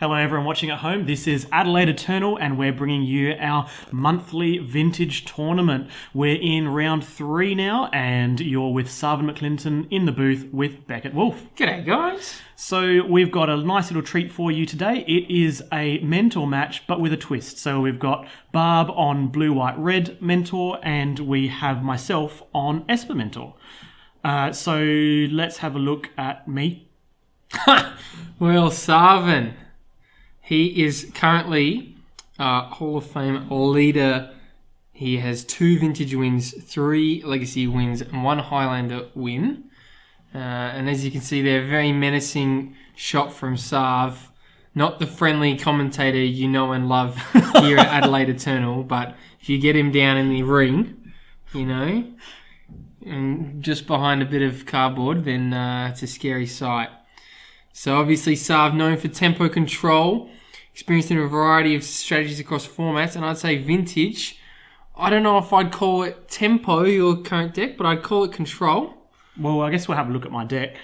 Hello everyone watching at home, this is Adelaide Eternal and we're bringing you our monthly vintage tournament. We're in round 3 now and you're with Sarven McLinton in the booth with Beckett Wolfe. G'day guys. So we've got a nice little treat for you today. It is a mentor match but with a twist. So we've got Barb on blue, white, red mentor and we have myself on Esper mentor. So let's have a look at me. Well, Sarven. He is currently Hall of Fame leader. He has 2 vintage wins, 3 legacy wins, and 1 Highlander win. And as you can see there, very menacing shot from Sarv. Not the friendly commentator you know and love here at Adelaide Eternal, but if you get him down in the ring, you know, and just behind a bit of cardboard, then it's a scary sight. So obviously Sarv known for tempo control, experienced in a variety of strategies across formats, and I'd say vintage. I don't know if I'd call it tempo, your current deck, but I'd call it control. Well, I guess we'll have a look at my deck.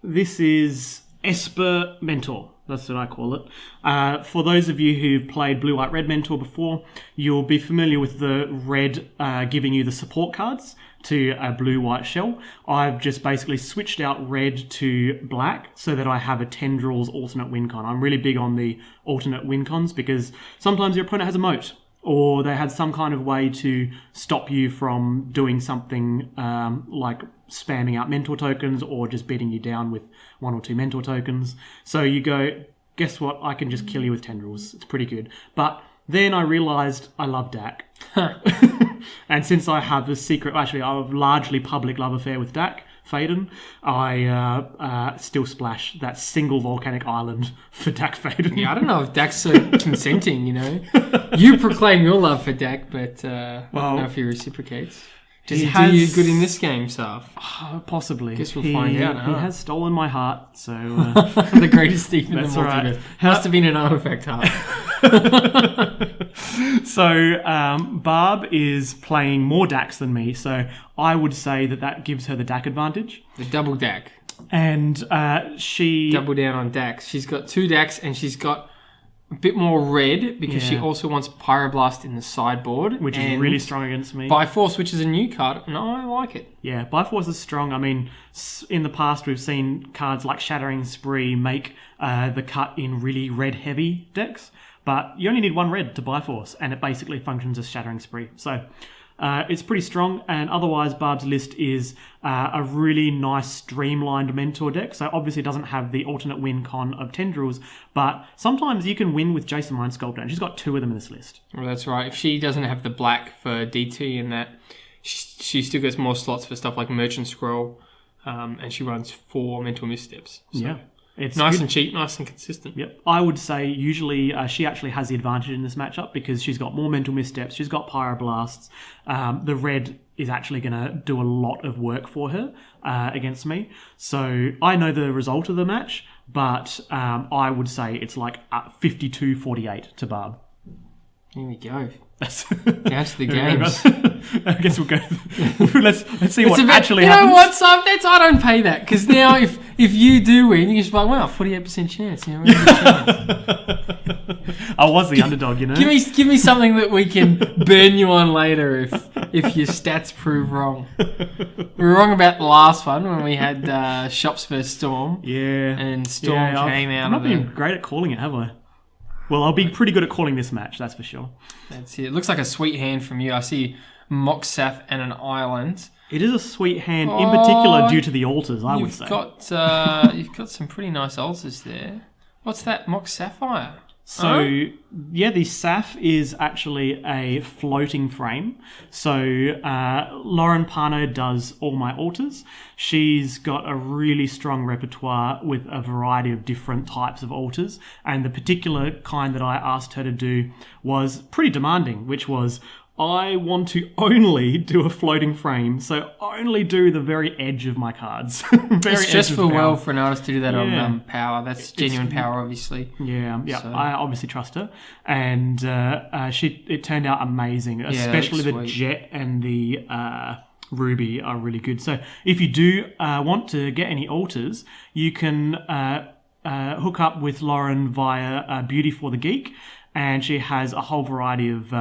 This is Esper Mentor. That's what I call it. For those of you who've played Blue, White, Red Mentor before, you'll be familiar with the red giving you the support cards to a blue, white shell. I've just basically switched out red to black so that I have a Tendrils alternate win con. I'm really big on the alternate win cons because sometimes your opponent has a moat or they had some kind of way to stop you from doing something like spamming out mentor tokens or just beating you down with 1 or 2 mentor tokens. So you go, guess what? I can just kill you with Tendrils. It's pretty good. But then I realised I love Dak. And since I have a secret, actually I have a largely public love affair with Dak Faden, I still splash that single volcanic island for Dak Faden. Yeah, I don't know if Dak's so consenting, you know. You proclaim your love for Dak, but I don't know if he reciprocates. Does he do you good in this game, Sarv? Possibly. Guess we'll find out. He has stolen my heart, so... the greatest thief in the multiverse. Right. Must have been an artifact heart. So, Barb is playing more Dax than me, so I would say that gives her the Dak advantage. The double Dak. And she... Double down on Dax. She's got 2 Dax and she's got a bit more red because she also wants Pyroblast in the sideboard. Which is really strong against me. Byforce, which is a new card, and I like it. Yeah, Byforce is strong. I mean, in the past we've seen cards like Shattering Spree make the cut in really red-heavy decks, but you only need 1 red to Byforce, and it basically functions as Shattering Spree. So it's pretty strong, and otherwise Barb's list is a really nice streamlined mentor deck. So obviously it doesn't have the alternate win con of Tendrils, but sometimes you can win with Jason Mind Sculptor, and she's got 2 of them in this list. Well, that's right. If she doesn't have the black for DT and that, she still gets more slots for stuff like Merchant Scroll, and she runs 4 Mental Missteps. So. Yeah. It's nice and cheap, nice and consistent. Yep. I would say usually she actually has the advantage in this matchup because she's got more mental missteps, she's got Pyroblasts. The red is actually going to do a lot of work for her against me. So I know the result of the match, but I would say it's like 52-48 to Barb. Here we go. That's the games. I guess we'll go. Let's see what actually happens. You know what, Sam? I don't pay that because now if you do win, you're just like, wow, 48% chance. You know, really I was the underdog, you know. Give me something that we can burn you on later if your stats prove wrong. We were wrong about the last one when we had Shops vs Storm. Yeah, and Storm came out. I've not been great at calling it, have I? Well, I'll be pretty good at calling this match, that's for sure. That's it. It looks like a sweet hand from you. I see Moxaf and an island. It is a sweet hand, in particular due to the altars, I would say. You've got some pretty nice altars there. What's that? Mox Sapphire? So, the Saf is actually a floating frame. So, Lauren Parno does all my altars. She's got a really strong repertoire with a variety of different types of altars. And the particular kind that I asked her to do was pretty demanding, which was, I want to only do a floating frame, so only do the very edge of my cards. It's just for well for an artist to do that on power. That's genuine power, obviously. Yeah. So. I obviously trust her, and it turned out amazing. Especially the Jet and the Ruby are really good. So if you do want to get any altars, you can hook up with Lauren via Beauty for the Geek, and she has a whole variety of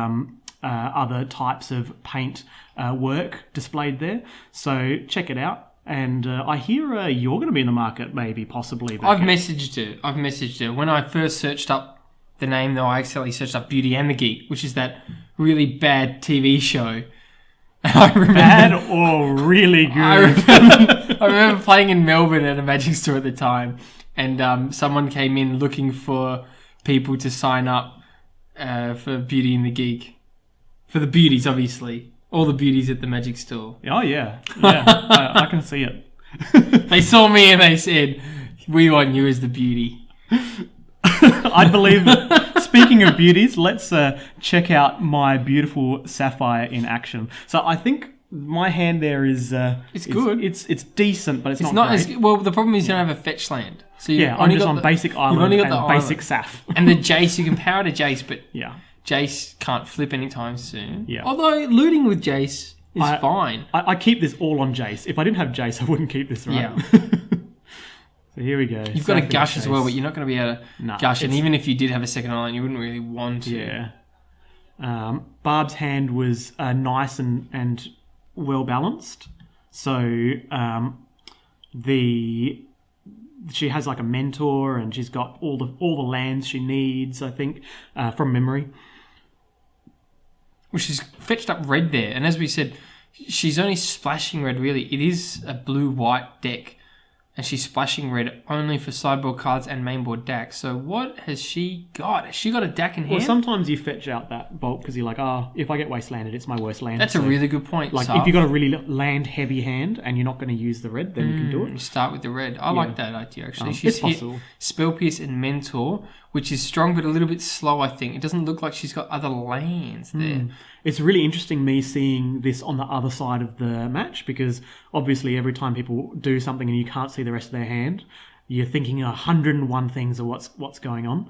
other types of paint work displayed there. So check it out. And I hear you're going to be in the market, maybe, possibly. I've messaged her. When I first searched up the name, though, I accidentally searched up Beauty and the Geek, which is that really bad TV show. I remember, bad or really good? I remember playing in Melbourne at a magic store at the time, and someone came in looking for people to sign up for Beauty and the Geek. For the beauties, obviously. All the beauties at the magic store. Oh, yeah. I can see it. They saw me and they said, we want you as the beauty. I believe that. Speaking of beauties, let's check out my beautiful Sapphire in action. So I think my hand there is... it's good. It's decent, but it's not great. As... Well, the problem is you don't have a fetch land. So I'm just on basic island only got and the basic Saph. And the Jace, you can power to Jace, but... Yeah. Jace can't flip anytime soon. Yeah. Although looting with Jace is fine. I keep this all on Jace. If I didn't have Jace, I wouldn't keep this, right? Yeah. So here we go. You've got a gush as well, but you're not going to be able to gush. And even if you did have a second island, you wouldn't really want to. Yeah. Barb's hand was nice and well balanced. So she has like a mentor, and she's got all the lands she needs, I think, from memory. Well, she's fetched up red there, and as we said, she's only splashing red, really. It is a blue-white deck, and she's splashing red only for sideboard cards and mainboard decks. So what has she got? Has she got a deck in hand? Well, sometimes you fetch out that bulk because you're like, if I get wastelanded, it's my worst land. That's a really good point. Like, if you've got a really land-heavy hand and you're not going to use the red, then you can do it. You start with the red. I like that idea, actually. She's hit Spell Pierce and Mentor, which is strong but a little bit slow, I think. It doesn't look like she's got other lands there. It's really interesting me seeing this on the other side of the match, because obviously every time people do something and you can't see the rest of their hand, you're thinking 101 things of what's going on.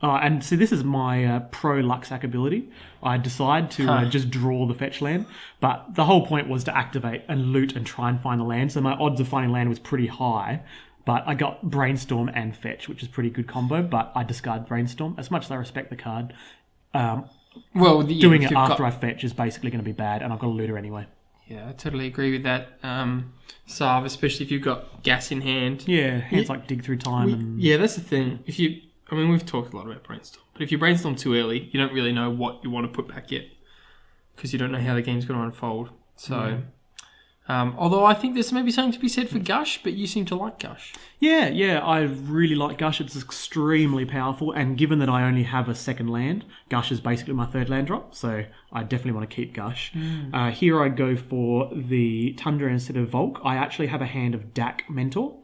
And so this is my pro Luxac ability. I decide to just draw the fetch land, but the whole point was to activate and loot and try and find the land. So my odds of finding land was pretty high, but I got Brainstorm and Fetch, which is a pretty good combo, but I discard Brainstorm. As much as I respect the card, doing it after I fetch is basically going to be bad, and I've got a looter anyway. Yeah, I totally agree with that, Sarv, especially if you've got gas in hand. Yeah, hands like Dig Through Time. Yeah, that's the thing. We've talked a lot about Brainstorm, but if you brainstorm too early, you don't really know what you want to put back yet, because you don't know how the game's going to unfold. So, although I think there's maybe something to be said for Gush, but you seem to like Gush. Yeah, I really like Gush. It's extremely powerful, and given that I only have a second land, Gush is basically my third land drop, so I definitely want to keep Gush. Here I'd go for the Tundra instead of Volk. I actually have a hand of Dak Mentor,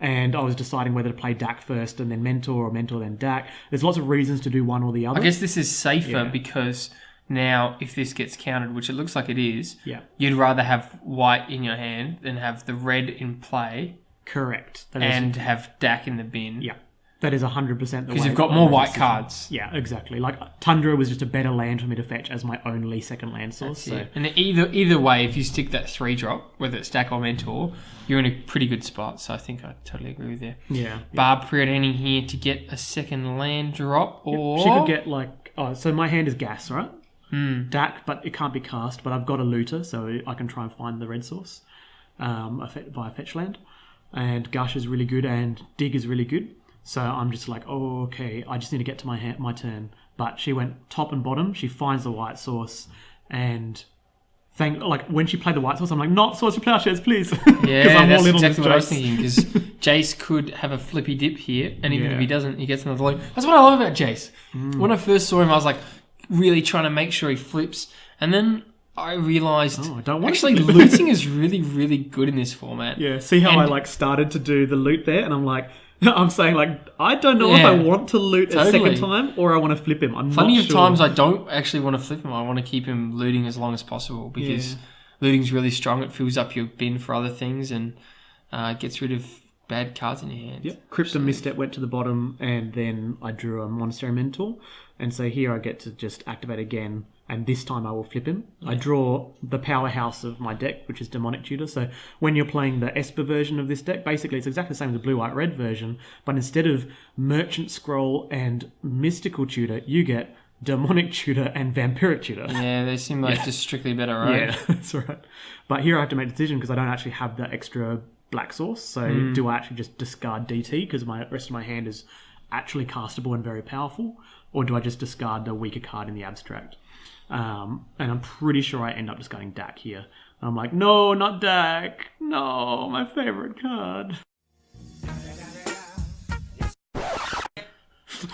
and I was deciding whether to play Dak first and then Mentor, or Mentor then Dak. There's lots of reasons to do one or the other. I guess this is safer because now if this gets countered, which it looks like it is, you'd rather have white in your hand than have the red in play. Correct. And have Dak in the bin. Yeah. That is 100% the way. Because you've got more white cards. Yeah, exactly. Like, Tundra was just a better land for me to fetch as my only second land source. So. And either way, if you stick that 3-drop, whether it's Dak or Mentor, you're in a pretty good spot. So I think I totally agree with you. Yeah. Barb preordaining here to get a second land drop, or... She could get, like... so my hand is gas, right? Dak, but it can't be cast, but I've got a looter, so I can try and find the red source via fetch land. And Gush is really good, and Dig is really good. So I'm just like, okay, I just need to get to my turn. But she went top and bottom. She finds the white source, and when she played the white source, I'm like, not source for plowshares, please. Yeah, that's exactly what I was thinking. Because Jace could have a flippy dip here, and even if he doesn't, he gets another loot. That's what I love about Jace. When I first saw him, I was like, really trying to make sure he flips, and then I realised actually looting is really, really good in this format. Yeah, see how I started to do the loot there, and I'm like, I'm saying I don't know if I want to loot a second time or I want to flip him. I'm Plenty not of sure. times I don't actually want to flip him. I want to keep him looting as long as possible because looting's really strong. It fills up your bin for other things and gets rid of bad cards in your hand. Yep. Crypto Misstep went to the bottom, and then I drew a Monastery Mentor. And so here I get to just activate again, and this time I will flip him. Yeah. I draw the powerhouse of my deck, which is Demonic Tutor. So when you're playing the Esper version of this deck, basically it's exactly the same as the blue-white-red version, but instead of Merchant Scroll and Mystical Tutor, you get Demonic Tutor and Vampiric Tutor. Yeah, they seem like just strictly better, right? Yeah, that's right. But here I have to make a decision because I don't actually have the extra black source. So do I actually just discard DT because my rest of my hand is actually castable and very powerful, or do I just discard the weaker card in the abstract? And I'm pretty sure I end up discarding Dak here. And I'm like, no, not Dak. No, my favorite card.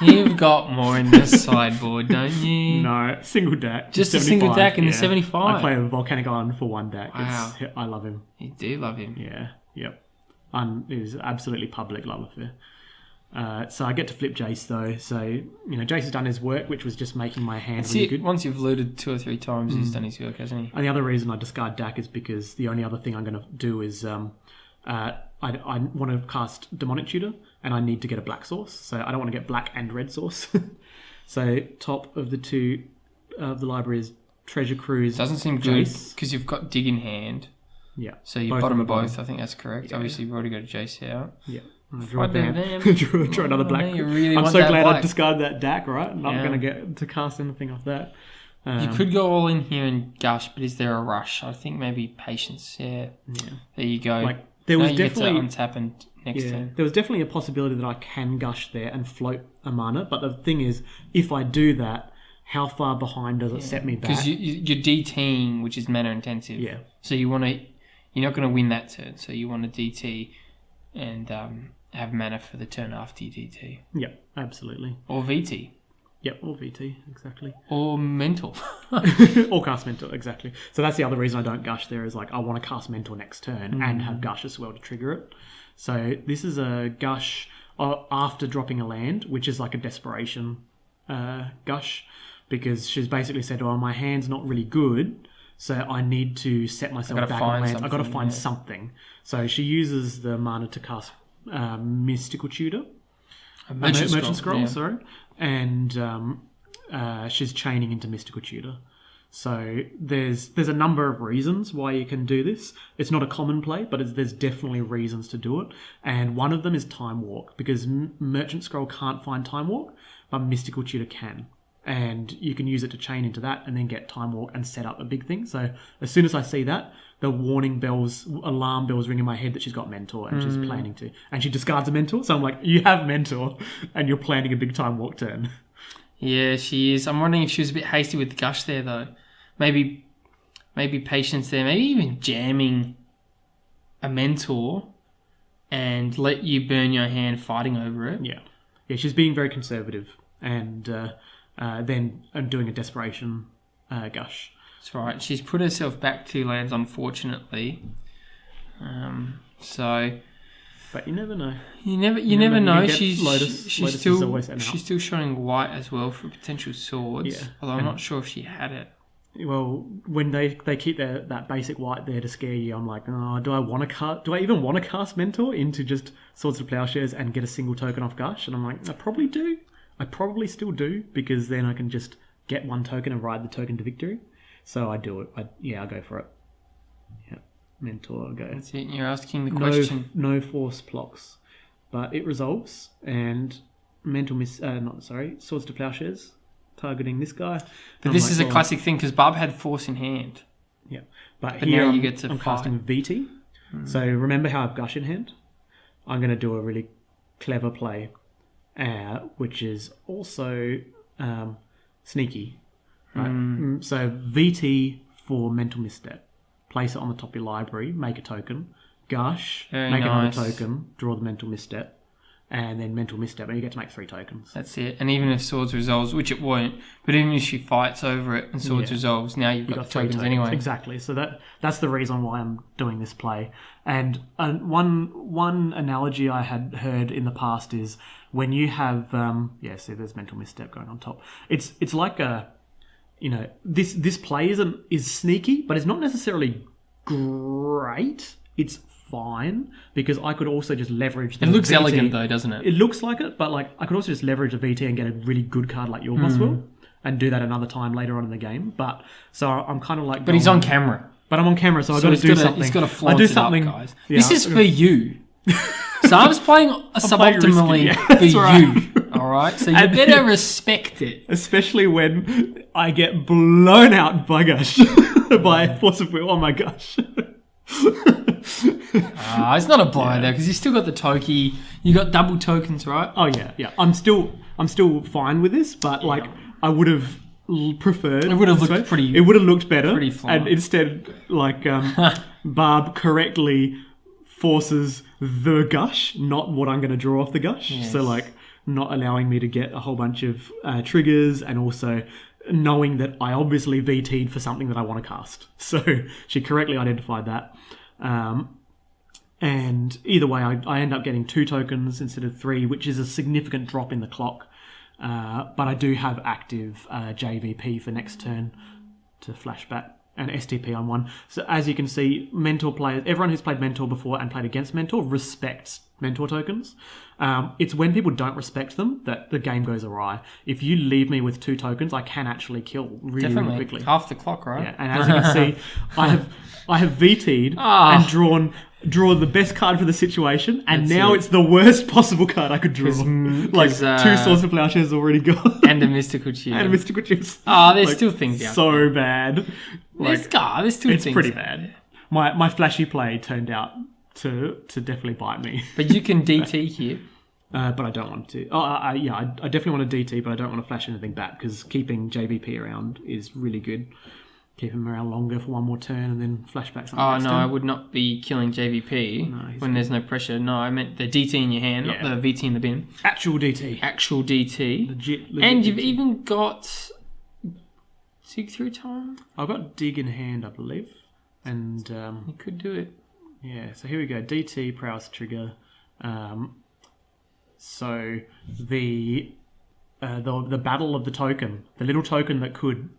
You've got more in the sideboard, don't you? No, single Dak. Just a single Dak in the 75. I play a Volcanic Island for one Dak. Wow. I love him. You do love him. Yeah, yep. It is absolutely public love affair. So I get to flip Jace though. So, Jace has done his work, which was just making my hand really good. Once you've looted 2 or 3 times, he's done his work, hasn't he? And the other reason I discard Dak is because the only other thing I'm going to do is I want to cast Demonic Tutor, and I need to get a black source. So I don't want to get black and red source. So top of the 2 of the library is Treasure Cruise. Doesn't seem good because you've got Dig in hand. Yeah. So you bottom of both. I think that's correct. Yeah. Obviously, you've already got a Jace out. Yeah. Draw another black. Really I'm so glad I discarded that Dak, right? I'm not going to get to cast anything off that. You could go all in here and gush, but is there a rush? I think maybe patience. Yeah. There you go. There was definitely untap and next turn. There was definitely a possibility that I can gush there and float a mana, but the thing is, if I do that, how far behind does it set me back? Because you're DTing, which is mana intensive. Yeah. So you're not going to win that turn. So you want to DT and have mana for the turn after you DT. Yep, absolutely. Or VT. Yep, or VT, exactly. Or Mental. Or cast Mental, exactly. So that's the other reason I don't gush there is I want to cast Mental next turn and have gush as well to trigger it. So this is a gush after dropping a land, which is like a desperation gush, because she's basically said, my hand's not really good, so I need to set myself back on lands. I've got to find something. So she uses the mana to cast Mystical Tutor. Merchant Scroll, sorry. And she's chaining into Mystical Tutor. So there's a number of reasons why you can do this. It's not a common play, but there's definitely reasons to do it. And one of them is Time Walk, because Merchant Scroll can't find Time Walk, but Mystical Tutor can. And you can use it to chain into that and then get Time Walk and set up a big thing. So as soon as I see that, the alarm bells ring in my head that she's got Mentor and she's planning to. And she discards a Mentor. So I'm like, you have Mentor and you're planning a big Time Walk turn. Yeah, she is. I'm wondering if she was a bit hasty with the gush there, though. Maybe patience there. Maybe even jamming a Mentor and let you burn your hand fighting over it. Yeah. Yeah, she's being very conservative and then doing a desperation gush. That's right. She's put herself back 2 lands, unfortunately. But you never know. You never know. She's still showing white as well for potential swords. Yeah. Although I'm not sure if she had it. Well, when they keep that basic white there to scare you, I'm like, do I even want to cast Mentor into just Swords to Plowshares and get a single token off gush? And I'm like, I probably do. I probably still do, because then I can just get 1 token and ride the token to victory. So I do it. I go for it. Yeah, Mentor, I'll go. That's it. You're asking the question. No force blocks, but it resolves. And Swords to Plowshares, targeting this guy. But this is a classic thing because Barb had force in hand. Yeah, but here now you get to I'm casting VT. So remember how I've gush in hand? I'm going to do a really clever play, which is also sneaky. Right? So VT for Mental Misstep. Place it on the top of your library, make a token, gush, make another token, draw the Mental Misstep, and then Mental Misstep, and you get to make 3 tokens. That's it. And even if Swords resolves, which it won't, but even if she fights over it and Swords resolves, now you've got 3 tokens anyway. Exactly. So that's the reason why I'm doing this play. And one analogy I had heard in the past is when you have see, there's Mental Misstep going on top. It's like a this play is sneaky, but it's not necessarily great. It's fine because I could also just leverage the It looks VT. elegant though, doesn't it? It looks like it, but like I could also just leverage a VT and get a really good card like your boss will, and do that another time later on in the game. But so I'm kind of like, But he's on camera. But I'm on camera, so I've got to do something. He's got to flaunt I do it something, up, guys. Yeah, this is for you. So I was playing suboptimally risky, for right. you. All right, so you better respect it. Especially when I get blown out by Gush by force of will. Oh my gosh! It's not a blow though, because you still got the Toki. You got double tokens, right? Oh yeah. I'm still fine with this, but like I would have preferred. It would have looked pretty. It would have looked better. Pretty fly. And instead, like Barb correctly forces the Gush, not what I'm going to draw off the Gush. Yes. So like not allowing me to get a whole bunch of triggers, and also knowing that I obviously VT'd for something that I want to cast. So she correctly identified that. And either way, I end up getting 2 tokens instead of 3, which is a significant drop in the clock. But I do have active JVP for next turn to flashback, and STP on 1. So as you can see, Mentor players, everyone who's played Mentor before and played against Mentor respects Mentor tokens. It's when people don't respect them that the game goes awry. If you leave me with 2 tokens, I can actually kill really quickly. Half the clock, right? Yeah, and as you can see, I have VT'd and draw the best card for the situation, and now it's the worst possible card I could draw. 2 Swords of Plowshares already gone. And a Mystical Shield. And Mystical Shields. There's still things out there. So bad. There's still it's things pretty out bad. there. My flashy play turned out to definitely bite me. But you can DT here. But I don't want to. I definitely want to DT, but I don't want to flash anything back because keeping JVP around is really good. Keep him around longer for one more turn and then flashback something. Oh, no, I would not be killing JVP when there's no pressure. No, I meant the DT in your hand, not the VT in the bin. Actual DT. Actual DT. Legit and you've DT. even got Sig through time? I've got Dig in hand, I believe. And you could do it. Yeah, so here we go. DT, prowess trigger. So the battle of the token, the little token that could,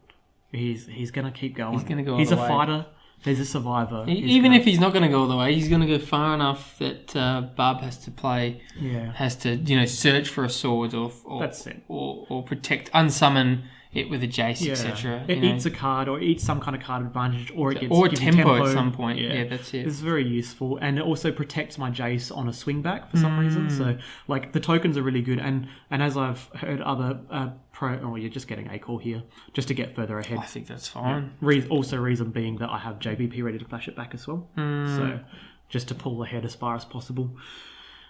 he's going to keep going. He's going to go all He's the a way. Fighter. He's a survivor. Even if he's not going to go all the way, he's going to go far enough that Barb has to play. Yeah. Has to search for a sword or That's it. or protect, unsummon it with a Jace, etc. It eats a card, or it eats some kind of card advantage, or it gets or gives you tempo at some point. Yeah, that's it. It's very useful, and it also protects my Jace on a swing back for some reason. So, like, the tokens are really good, and as I've heard other you're just getting a call here just to get further ahead. I think that's fine. Also, reason being that I have JVP ready to flash it back as well. So, just to pull ahead as far as possible.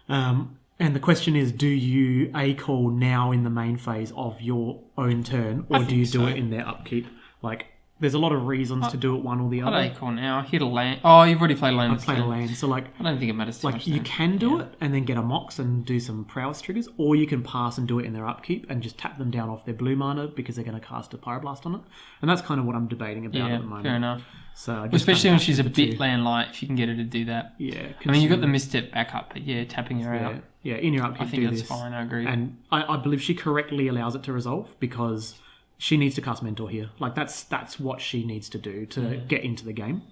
And the question is, do you A-call now in the main phase of your own turn, or do you do it in their upkeep? Like, there's a lot of reasons to do it one or the other. I'd A-call now. Hit a land. Oh, you've already played land. I've played a land, so like... I don't think it matters too much. You can do it and then get a Mox and do some prowess triggers, or you can pass and do it in their upkeep and just tap them down off their blue mana because they're going to cast a Pyroblast on it. And that's kind of what I'm debating about at the moment. Fair enough. So especially when she's a bit land light, if you can get her to do that. Yeah. I mean, you've got the misstep backup, but tapping her out. Yeah, in your upkeep, I think that's fine, I agree. And I believe she correctly allows it to resolve because she needs to cast Mentor here. Like, that's what she needs to do to get into the game.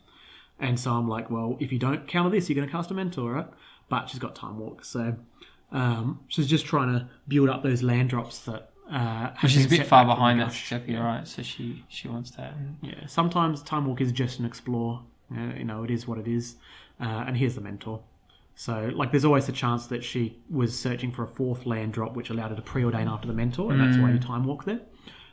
And so I'm like, well, if you don't counter this, you're going to cast a Mentor, right? But she's got Time Walk, so she's just trying to build up those land drops that... she's a bit far behind, that's exactly right. So she wants that. Yeah, sometimes Time Walk is just an Explore. It is what it is. And here's the Mentor. So, like, there's always a chance that she was searching for a 4th land drop, which allowed her to preordain after the Mentor, and that's why you Time Walk there.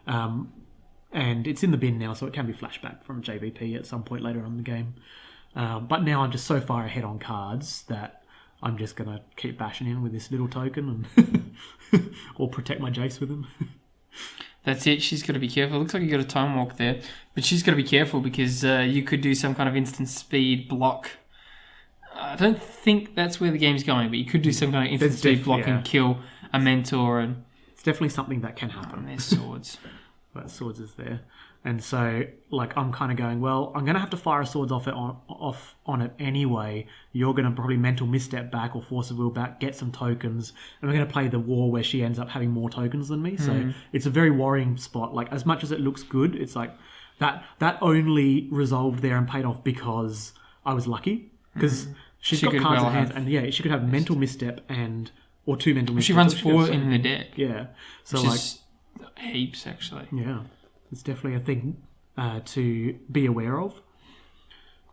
And it's in the bin now, so it can be flashback from JVP at some point later on in the game. But now I'm just so far ahead on cards that I'm just going to keep bashing in with this little token and or protect my Jace with him. That's it. She's got to be careful. Looks like you got a Time Walk there, but she's got to be careful because you could do some kind of instant speed block. I don't think that's where the game's going, but you could do some kind of instant speed block and kill a Mentor. And it's definitely something that can happen. There's swords. But swords is there. And so, like, I'm kind of going, well, I'm going to have to fire swords off on it anyway. You're going to probably mental misstep back or force of will back, get some tokens, and we're going to play the war where she ends up having more tokens than me. So it's a very worrying spot. Like, as much as it looks good, it's like that only resolved there and paid off because I was lucky. Because She's She got could cards well in hand, have- and she could have mental misstep or 2 mental missteps. She runs or could have 4 three. in the deck, Yeah, so which like is heaps actually. yeah, it's definitely a thing to be aware of.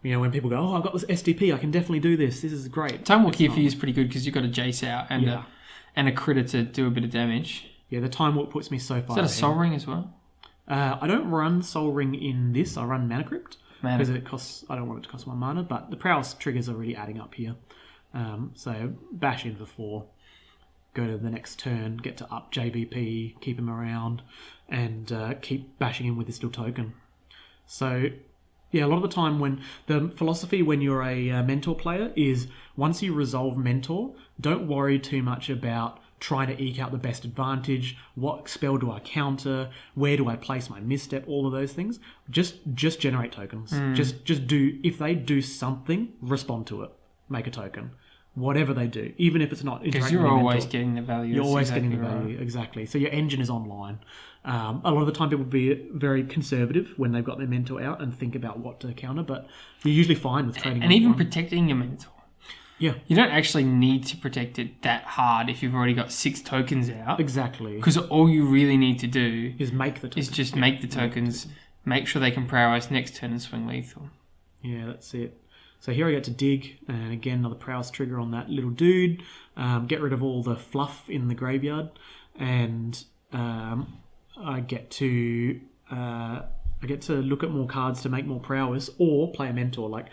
When people go, oh, I've got this SDP, I can definitely do this. This is great. Time Walk here for you is pretty good because you've got a Jace out and a critter to do a bit of damage. Yeah, the Time Walk puts me so far. Is that a ahead. Soul Ring as well? I don't run Soul Ring in this. I run Mana Crypt Mana. because it costs. I don't want it to cost 1 mana, but the Prowess triggers are really adding up here. So bash in for 4, go to the next turn, get to up JVP, keep him around, and keep bashing in with this little token. So yeah, a lot of the time when the philosophy when you're a mentor player is once you resolve mentor, don't worry too much about trying to eke out the best advantage. What spell do I counter? Where do I place my misstep? All of those things. Just generate tokens. Just do. If they do something, respond to it. Make a token. Whatever they do, even if it's not. Because you're always getting the value. You're always exactly getting the value, exactly. So your engine is online. A lot of the time, people be very conservative when they've got their mentor out and think about what to counter, but you're usually fine with trading. And even online. protecting your mentor. Yeah. You don't actually need to protect it that hard if you've already got 6 tokens out. Exactly. Because all you really need to do Is make the tokens. is just make the tokens, make sure they can prowess next turn and swing lethal. Yeah, that's it. So here I get to dig, and again another prowess trigger on that little dude. Get rid of all the fluff in the graveyard, and I get to look at more cards to make more prowess or play a mentor. Like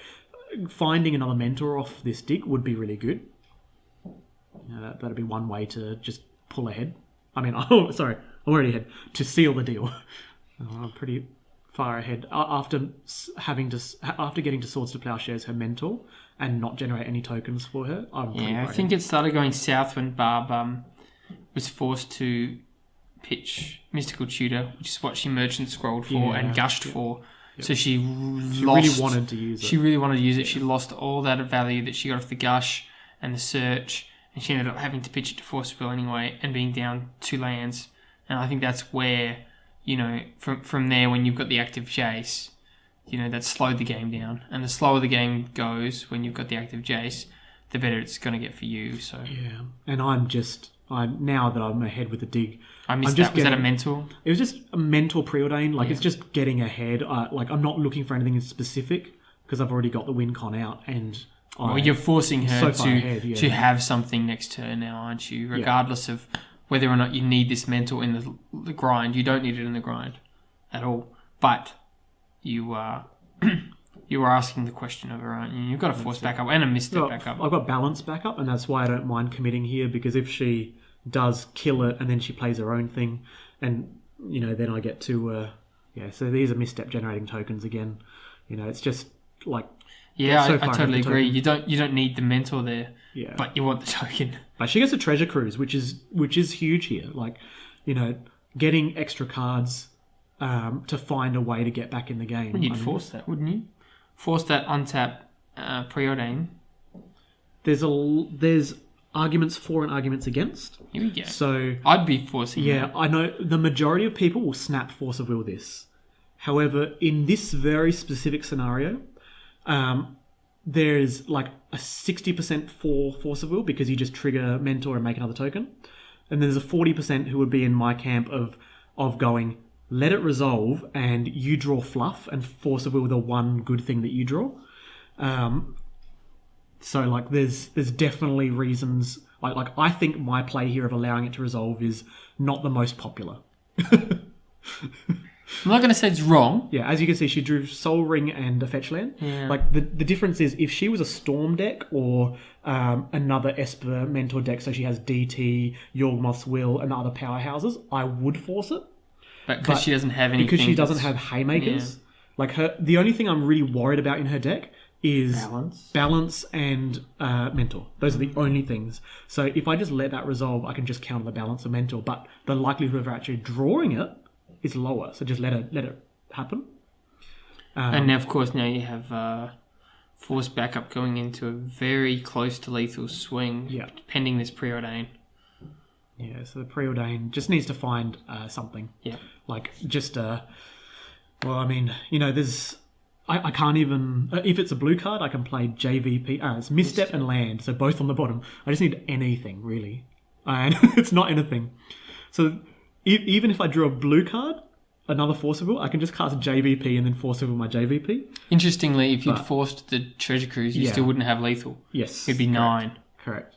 finding another mentor off this dig would be really good. That'd be one way to just pull ahead. I mean, I'm already ahead to seal the deal. I'm pretty far ahead after getting to Swords to Plowshares, her mentor, and not generate any tokens for her. I think it started going south when Barb was forced to pitch Mystical Tutor, which is what she merchant scrolled for and gushed for. Yep. So she really wanted to use it. She really wanted to use it. She lost all that value that she got off the gush and the search, and she ended up having to pitch it to Force of Will anyway and being down 2 lands. And I think that's where, from there, when you've got the active Jace, that slowed the game down. And the slower the game goes when you've got the active Jace, the better it's going to get for you. So yeah, and now that I'm ahead with the dig, I missed that. Was that a mental? It was just a mental preordained. It's just getting ahead. I'm not looking for anything specific because I've already got the win con out, and you're forcing her to have something next turn now, aren't you? Regardless of whether or not you need this mental in the grind. You don't need it in the grind at all. But you are asking the question of her, aren't you? You've got a force backup and a misstep backup. I've got balance backup, and that's why I don't mind committing here, because if she does kill it and then she plays her own thing, and then I get to so these are misstep generating tokens again. it's just like I totally agree. You don't need the mentor there, but you want the token. But she gets a treasure cruise, which is huge here. Getting extra cards to find a way to get back in the game. You'd force that, wouldn't you? Force that untap preordain. There's arguments for and arguments against. Here we go. So I'd be forcing. Yeah, I know the majority of people will snap Force of Will this. However, in this very specific scenario, there's like a 60% for Force of Will because you just trigger Mentor and make another token, and there's a 40% who would be in my camp of going, let it resolve and you draw fluff and Force of Will the one good thing that you draw. So there's definitely reasons. I think my play here of allowing it to resolve is not the most popular. I'm not going to say it's wrong. Yeah, as you can see, she drew Soul Ring and a fetch land. Yeah. The difference is if she was a Storm deck or another Esper Mentor deck, so she has DT, Yawgmoth's Will, and the other powerhouses, I would force it. But because she doesn't have anything. Because she doesn't have Haymakers. Yeah. The only thing I'm really worried about in her deck is balance and Mentor. Those are the only things. So if I just let that resolve, I can just counter the balance of Mentor. But the likelihood of her actually drawing it is lower. So just let it happen. And now, of course, you have Force backup going into a very close to lethal swing, pending this preordain. Yeah, so the preordain just needs to find something. Yeah. There's... I can't even... if it's a blue card, I can play JVP. It's Misstep and Land, so both on the bottom. I just need anything, really. And it's not anything. So even if I drew a blue card, another Force of Will, I can just cast JVP and then Force of Will my JVP. Interestingly, if you'd forced the Treasure Cruise, you still wouldn't have lethal. Yes. It'd be 9. Correct.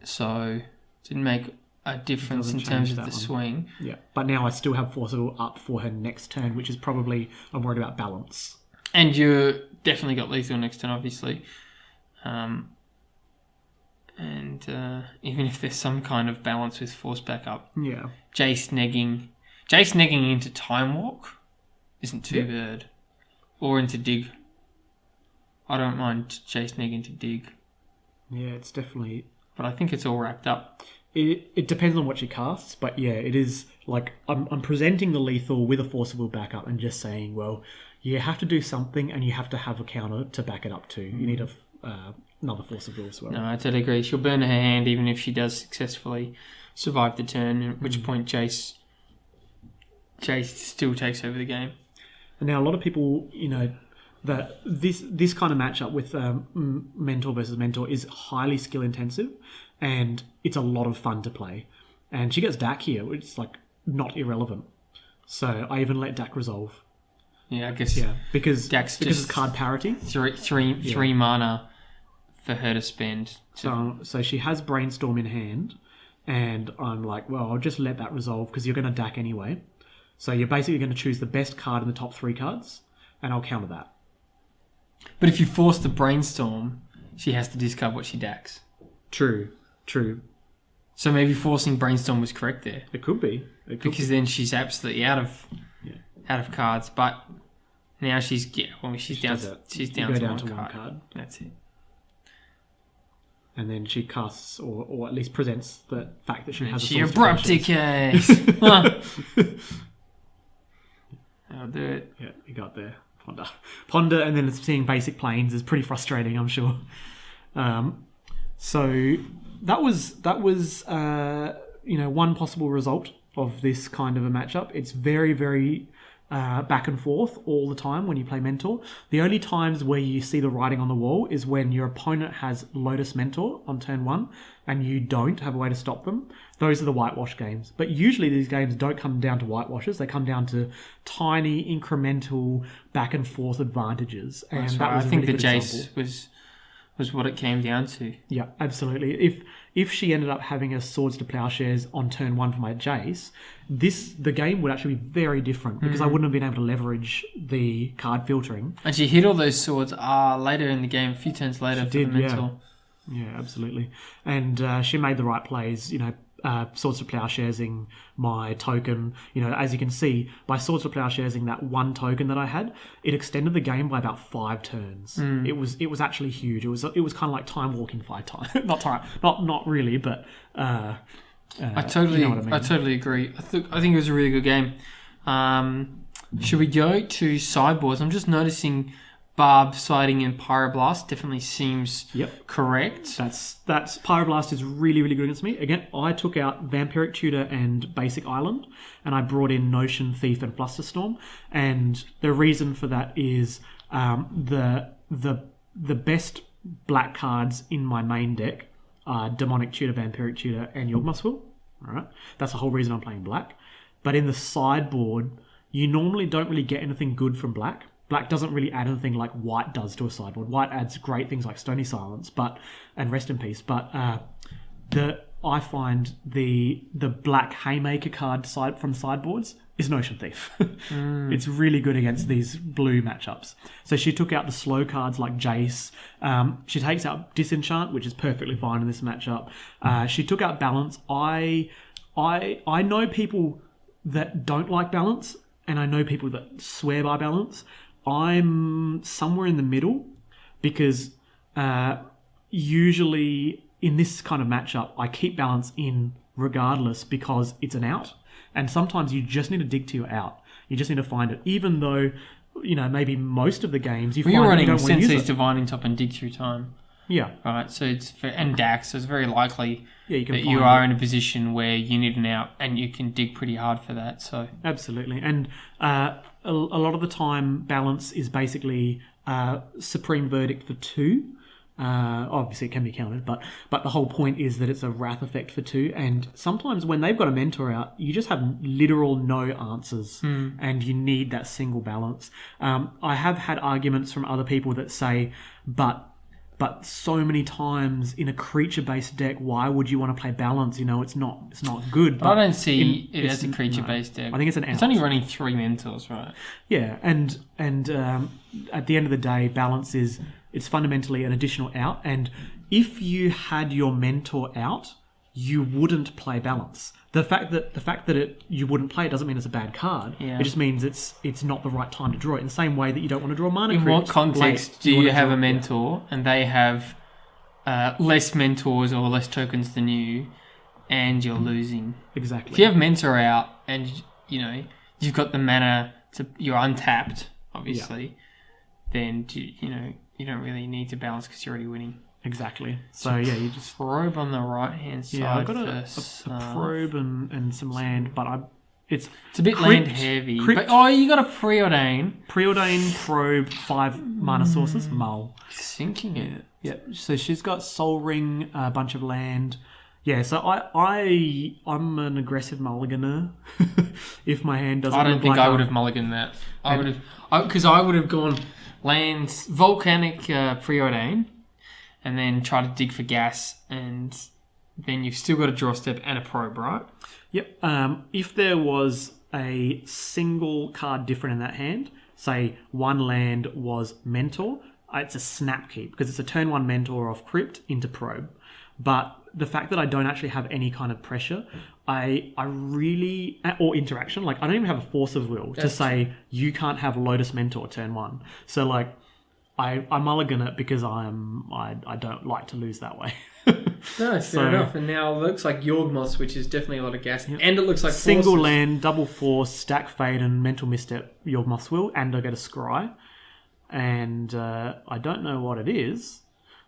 So, didn't make a difference in terms of the swing. Yeah. But now I still have Force of Will up for her next turn, which is probably... I'm worried about balance. And you definitely got lethal next turn, obviously. And even if there's some kind of balance with force backup, Jace negging into Time Walk isn't too bad. Or into Dig. I don't mind Jace negging to Dig. Yeah, it's definitely... But I think it's all wrapped up. It depends on what she casts, but yeah, it is like I'm presenting the lethal with a Force of Will backup and just saying, well, you have to do something and you have to have a counter to back it up to. You need another Force of Will as well. No, I totally agree. She'll burn her hand even if she does successfully survive the turn, at which point Jace still takes over the game. And now a lot of people, that this kind of matchup with Mentor versus Mentor is highly skill intensive and it's a lot of fun to play. And she gets Dak here, which is like not irrelevant. So I even let Dak resolve. Yeah, I guess. Yeah, because Dak's it's card parity. Three mana for her to spend. So she has Brainstorm in hand, and I'm like, well, I'll just let that resolve because you're going to Dak anyway. So you're basically going to choose the best card in the top 3 cards, and I'll counter that. But if you force the Brainstorm, she has to discard what she Daks. True. So maybe forcing Brainstorm was correct there. It could be. Then she's absolutely out of cards. But now she's down. She's down to one card. That's it. And then she casts, or at least presents the fact that she has. She abrupt case. I'll do it. Yeah, you got there. Ponder, and then seeing basic planes is pretty frustrating, I'm sure. So that was one possible result of this kind of a matchup. It's very, very back and forth all the time when you play Mentor. The only times where you see the writing on the wall is when your opponent has Lotus Mentor on turn 1 and you don't have a way to stop them. Those are the whitewash games. But usually these games don't come down to whitewashes. They come down to tiny, incremental, back and forth advantages. And that was I think the Jace was what it came down to. Yeah, absolutely. If she ended up having a Swords to Plowshares on turn 1 for my Jace, the game would actually be very different because I wouldn't have been able to leverage the card filtering. And she hit all those swords later in the game, a few turns later for the Mentor. Yeah, absolutely. And she made the right plays, Swords to Plowsharesing my token. As you can see, by Swords to Plowsharesing that one token that I had, it extended the game by about 5 turns. It was actually huge. It was kind of like time walking 5 times. not really, but I totally agree. I think it was a really good game. Should we go to sideboards? I'm just noticing Barb siding in Pyroblast definitely seems correct. That's Pyroblast is really, really good against me. Again, I took out Vampiric Tutor and Basic Island, and I brought in Notion, Thief, and Flusterstorm. And the reason for that is the best black cards in my main deck are Demonic Tutor, Vampiric Tutor, and Yawgmoth's Will. All right, that's the whole reason I'm playing black. But in the sideboard, you normally don't really get anything good from black. Black doesn't really add anything like white does to a sideboard. White adds great things like Stony Silence, and Rest in Peace. But I find the black Haymaker card from sideboards is Notion Thief. It's really good against these blue matchups. So she took out the slow cards like Jace. She takes out Disenchant, which is perfectly fine in this matchup. She took out Balance. I know people that don't like Balance, and I know people that swear by Balance. I'm somewhere in the middle because usually in this kind of matchup, I keep Balance in regardless because it's an out. And sometimes you just need to dig to your out. You just need to find it. Even though, maybe most of the games you find you're running you don't want to use Sensei's it. Divining Top and Dig Through Time. Yeah. Right, so and Dax, so it's very likely you can that find you are in a position where you need an out, and you can dig pretty hard for that. So absolutely, and a lot of the time, balance is basically supreme verdict for 2. Obviously, it can be counted, but the whole point is that it's a wrath effect for 2. And sometimes when they've got a mentor out, you just have literal no answers, and you need that single balance. I have had arguments from other people that say, but so many times in a creature-based deck, why would you want to play balance? It's not good. But I don't see it as a creature-based deck. I think it's an out. It's only running 3 mentors, right? Yeah, and at the end of the day, balance it's fundamentally an additional out. And if you had your mentor out, you wouldn't play balance. The fact that you wouldn't play it doesn't mean it's a bad card. Yeah. It just means it's not the right time to draw it. In the same way that you don't want to draw mana In crypt what context late, do you have draw, a mentor and they have less mentors or less tokens than you, and you're losing? Exactly. If you have mentor out and you've got the mana you're untapped, obviously, then you don't really need to balance because you're already winning. Exactly. So yeah, you just probe on the right hand side. Yeah, I've got a probe and some land, but it's a bit land heavy. But you got a preordain, probe, 5 mana sources, mull. Sinking it. Yeah. So she's got Soul Ring, a bunch of land. Yeah. So I'm an aggressive mulliganer. If my hand doesn't. I don't look think like I would have mulliganed that. I would have gone lands, volcanic preordain, and then try to dig for gas, and then you've still got a draw step and a probe, right? Yep. If there was a single card different in that hand, say one land was mentor, it's a snap keep because it's a turn 1 mentor off crypt into probe. But the fact that I don't actually have any kind of pressure, I really, or interaction, like I don't even have a force of will to say you can't have Lotus Mentor turn 1. So like I mulligan it because I don't like to lose that way. No, fair enough. And now it looks like Yawgmoth, which is definitely a lot of gas, and it looks like single land, double force, stack fade, and mental misstep. Yawgmoth's will, and I get a scry, and I don't know what it is.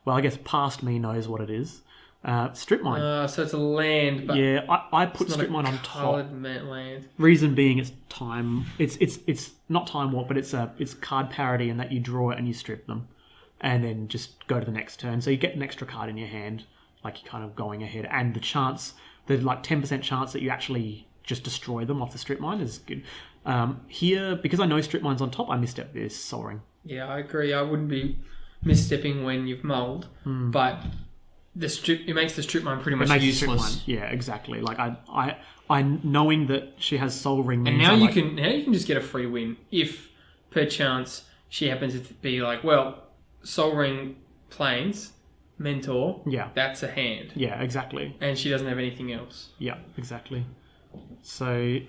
Well, I guess past me knows what it is. Strip mine. So it's a land, but yeah, I put strip mine on top. Land. Reason being, it's time. It's not time warp, but it's card parity, in that you draw it and you strip them, and then just go to the next turn. So you get an extra card in your hand, like you're kind of going ahead, and the 10% chance that you actually just destroy them off the strip mine is good. Here, because I know strip mine's on top, I misstep this Soul Ring. Yeah, I agree. I wouldn't be misstepping when you've mulled, but it makes the strip mine pretty much useless. Yeah, exactly. Like I knowing that she has Soul Ring, and now you can just get a free win if perchance she happens to be like, well, Soul Ring Plains Mentor. Yeah, that's a hand. Yeah, exactly. And she doesn't have anything else. Yeah, exactly. So,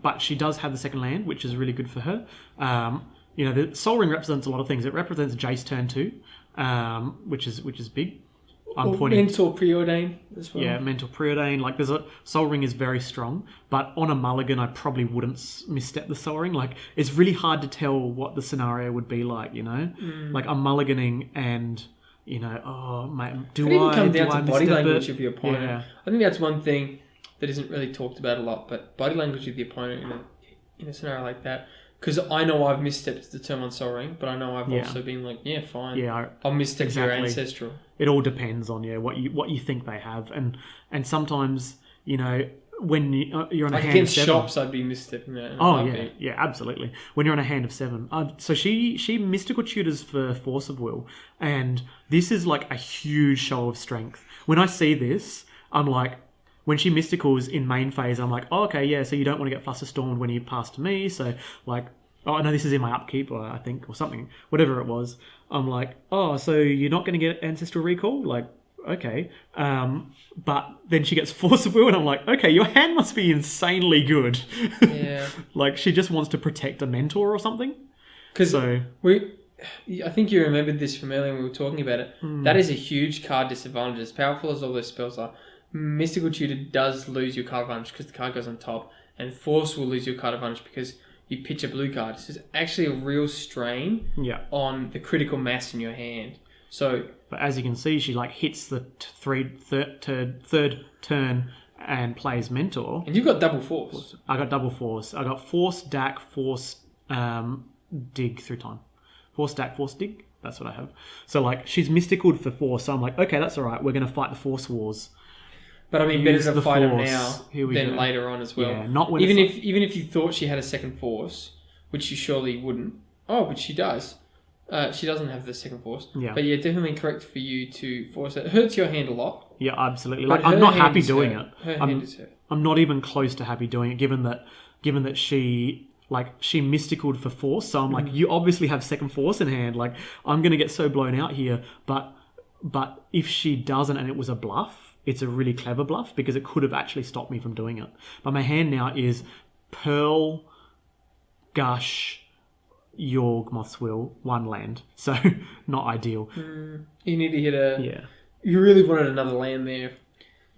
but she does have the second land, which is really good for her. The Soul Ring represents a lot of things. It represents Jace turn 2, which is big. Mentor Preordain as well. Yeah, Mentor Preordain. Like, there's a Soul Ring is very strong, but on a mulligan, I probably wouldn't misstep the Soul Ring. Like, it's really hard to tell what the scenario would be like. Like I'm mulliganing and. Do I? It even comes down to body language of your opponent. Yeah. I think that's one thing that isn't really talked about a lot, but body language of the opponent in a scenario like that. Because I know I've misstepped the turn 1 Soul Ring, but I know I've also been like, yeah, fine. Yeah, I'll misstep your Ancestral. It all depends on what you think they have, and sometimes when you're on a hand against of 7, shops, I'd be misstepping that. Oh yeah, absolutely. When you're on a hand of 7, so she mystical tutors for Force of Will, and this is like a huge show of strength. When I see this, I'm like, when she mysticals in main phase, I'm like, oh, okay, yeah. So you don't want to get Flusterstormed when you pass to me. So like, oh no, this is in my upkeep, or I think, or something, whatever it was. I'm like, oh, so you're not going to get Ancestral Recall, like. Okay, but then she gets Force of Will, and I'm like, okay, your hand must be insanely good. Yeah, like she just wants to protect a mentor or something. Because I think you remembered this from earlier when we were talking about it. That is a huge card disadvantage. As powerful as all those spells are, Mystical Tutor does lose your card advantage because the card goes on top, and Force will lose your card advantage because you pitch a blue card. So it's actually a real strain on the critical mass in your hand. So, but as you can see, she like hits the third turn and plays mentor. and you've got double force. I got double force. I got force, DAC, force, dig through time. Force, DAC, force, dig. That's what I have. So like she's mysticaled for force. So I'm like, okay, that's all right. We're going to fight the force wars. But I mean, Use better to the fight them force. now Here we than go. later on as well. Yeah, not when even it's if you thought she had a second force, which you surely wouldn't. Oh, but she does. She doesn't have the second force. Yeah. But yeah, definitely correct for you to force it. It hurts your hand a lot. Yeah, absolutely. But Like I'm her not hand happy is doing hurt. it. Her hand is hurt. I'm not even close to happy doing it, given that she mysticaled for force. So I'm like, you obviously have second force in hand. Like I'm gonna get so blown out here. But if she doesn't, and it was a bluff, it's a really clever bluff because it could have actually stopped me from doing it. But my hand now is Pearl, Gush, Yawgmoth's Will, one land. So not ideal. You need to hit a. Yeah. You really wanted another land there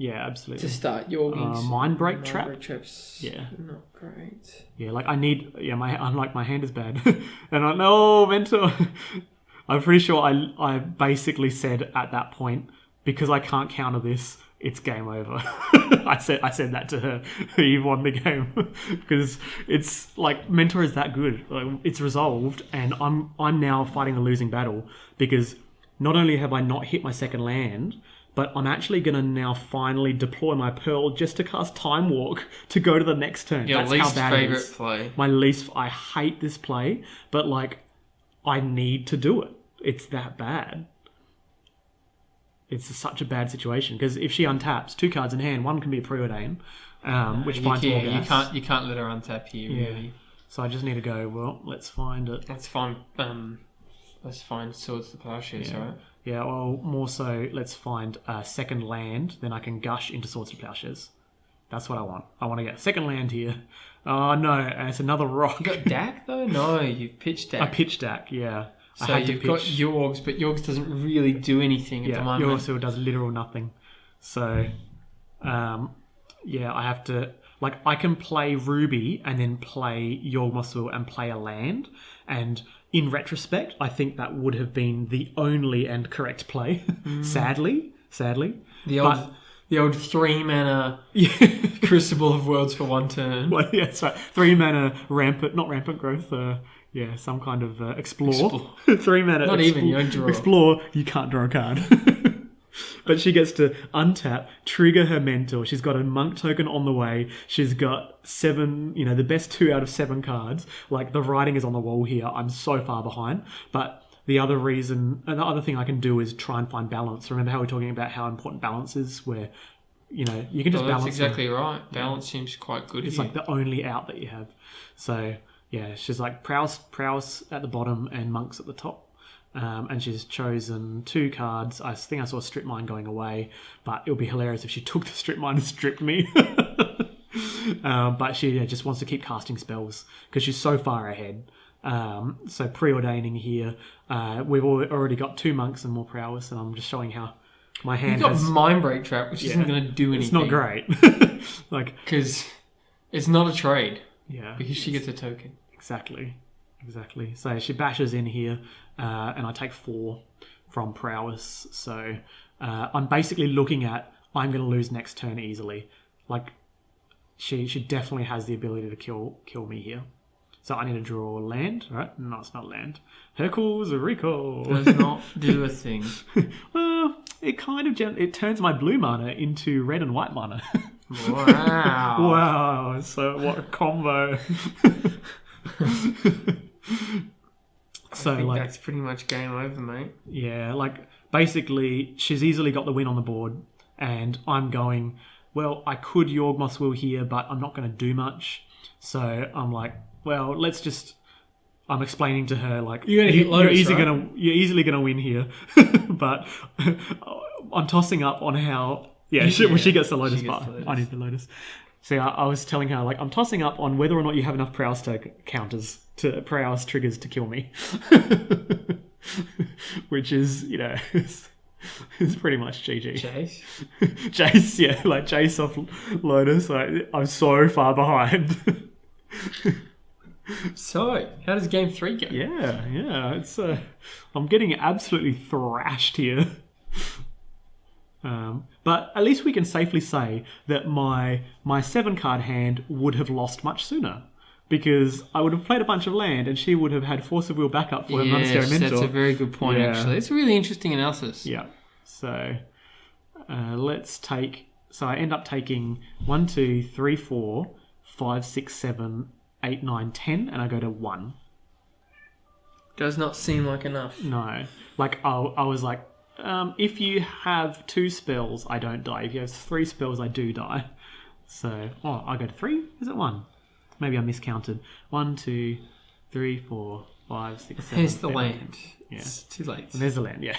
Yeah, absolutely. to start your Mind break trap. Break traps. Yeah. Not great. Yeah, like I need. Yeah, my hand is bad, and I know mentor. I'm pretty sure I basically said at that point, because I can't counter this, it's game over. I said that to her. You won the game because it's like mentor is that good. Like, it's resolved, and I'm now fighting a losing battle because not only have I not hit my second land, but I'm actually going to now finally deploy my Pearl just to cast Time Walk to go to the next turn. Your That's least how bad it favorite is. play. My least... I hate this play, but, like, I need to do it. It's that bad. It's such a bad situation, because if she untaps 2 cards in hand, one can be a Preordain, which finds more gas. You can't let her untap here, really. So I just need to go, well, let's find it. Let's find Swords to Plowshares, right? Yeah, well, more so, let's find a second land, then I can gush into Swords to Plowshares. That's what I want. I want to get a second land here. Oh, no, and it's another rock. You got DAC, though? No, you've pitched DAC. I pitched DAC, yeah. So you've got Yorgs, but Yorgs doesn't really do anything at the moment. Yeah, Yorgs does literal nothing. So, I have to... Like, I can play Ruby and then play Yawgmoth's and play a land. And in retrospect, I think that would have been the only and correct play. Sadly. The old 3 mana Crucible of Worlds for 1 turn. Well, yeah, that's right. 3 mana not rampant growth. Some kind of explore. 3 mana. Not even, you don't draw. Explore, you can't draw a card. But she gets to untap, trigger her mentor. She's got a monk token on the way. She's got 7, the best 2 out of 7 cards. Like, the writing is on the wall here. I'm so far behind. But the other thing I can do is try and find balance. Remember how we were talking about how important balance is, where, you can just balance. That's exactly right. Balance seems quite good. It's like the only out that you have. So, yeah, she's like prowess at the bottom and monks at the top. And she's chosen 2 cards. I think I saw Strip Mine going away, but it would be hilarious if she took the Strip Mine and stripped me. But she just wants to keep casting spells because she's so far ahead. So preordaining here. We've already got 2 monks and more prowess, and I'm just showing how my hand has... You've got Mind Break Trap, which isn't going to do anything. It's not great. Because it's not a trade. Yeah. Because she gets a token. Exactly. So she bashes in here, and I take 4 from prowess. So I'm basically looking at, I'm going to lose next turn easily. Like, she definitely has the ability to kill me here. So I need to draw land, right? No, it's not land. Hercules Recall. Does not do a thing. Well, it kind of it turns my blue mana into red and white mana. Wow. Wow. So what a combo. I think that's pretty much game over, mate. Yeah, basically she's easily got the win on the board, and I'm going, well, I could Yawgmoth's Will here, but I'm not going to do much. So I'm like, well, I'm explaining to her, like, you're easily gonna win here, but I'm tossing up on how she gets the Lotus bar. I need the Lotus. See, I was telling her, like, I'm tossing up on whether or not you have enough Prowess triggers to kill me. Which is, it's pretty much GG. Jace, yeah, like Jace off Lotus. Like, I'm so far behind. So, how does game 3 go? Yeah. It's I'm getting absolutely thrashed here. But at least we can safely say that my 7-card hand would have lost much sooner. Because I would have played a bunch of land and she would have had Force of Will backup for her Monastery Mentor. That's a very good point, actually. It's a really interesting analysis. Yeah. So, let's take... So I end up taking 1, 2, 3, 4, 5, 6, 7, 8, 9, 10, and I go to 1. Does not seem like enough. No. Like, I was like, if you have 2 spells, I don't die. If you have 3 spells, I do die. So, I go to 3? Is it 1? Maybe I miscounted. 1, 2, 3, 4, 5, 6, 7. There's the 8, land. Yeah. It's too late. And there's the land, yeah.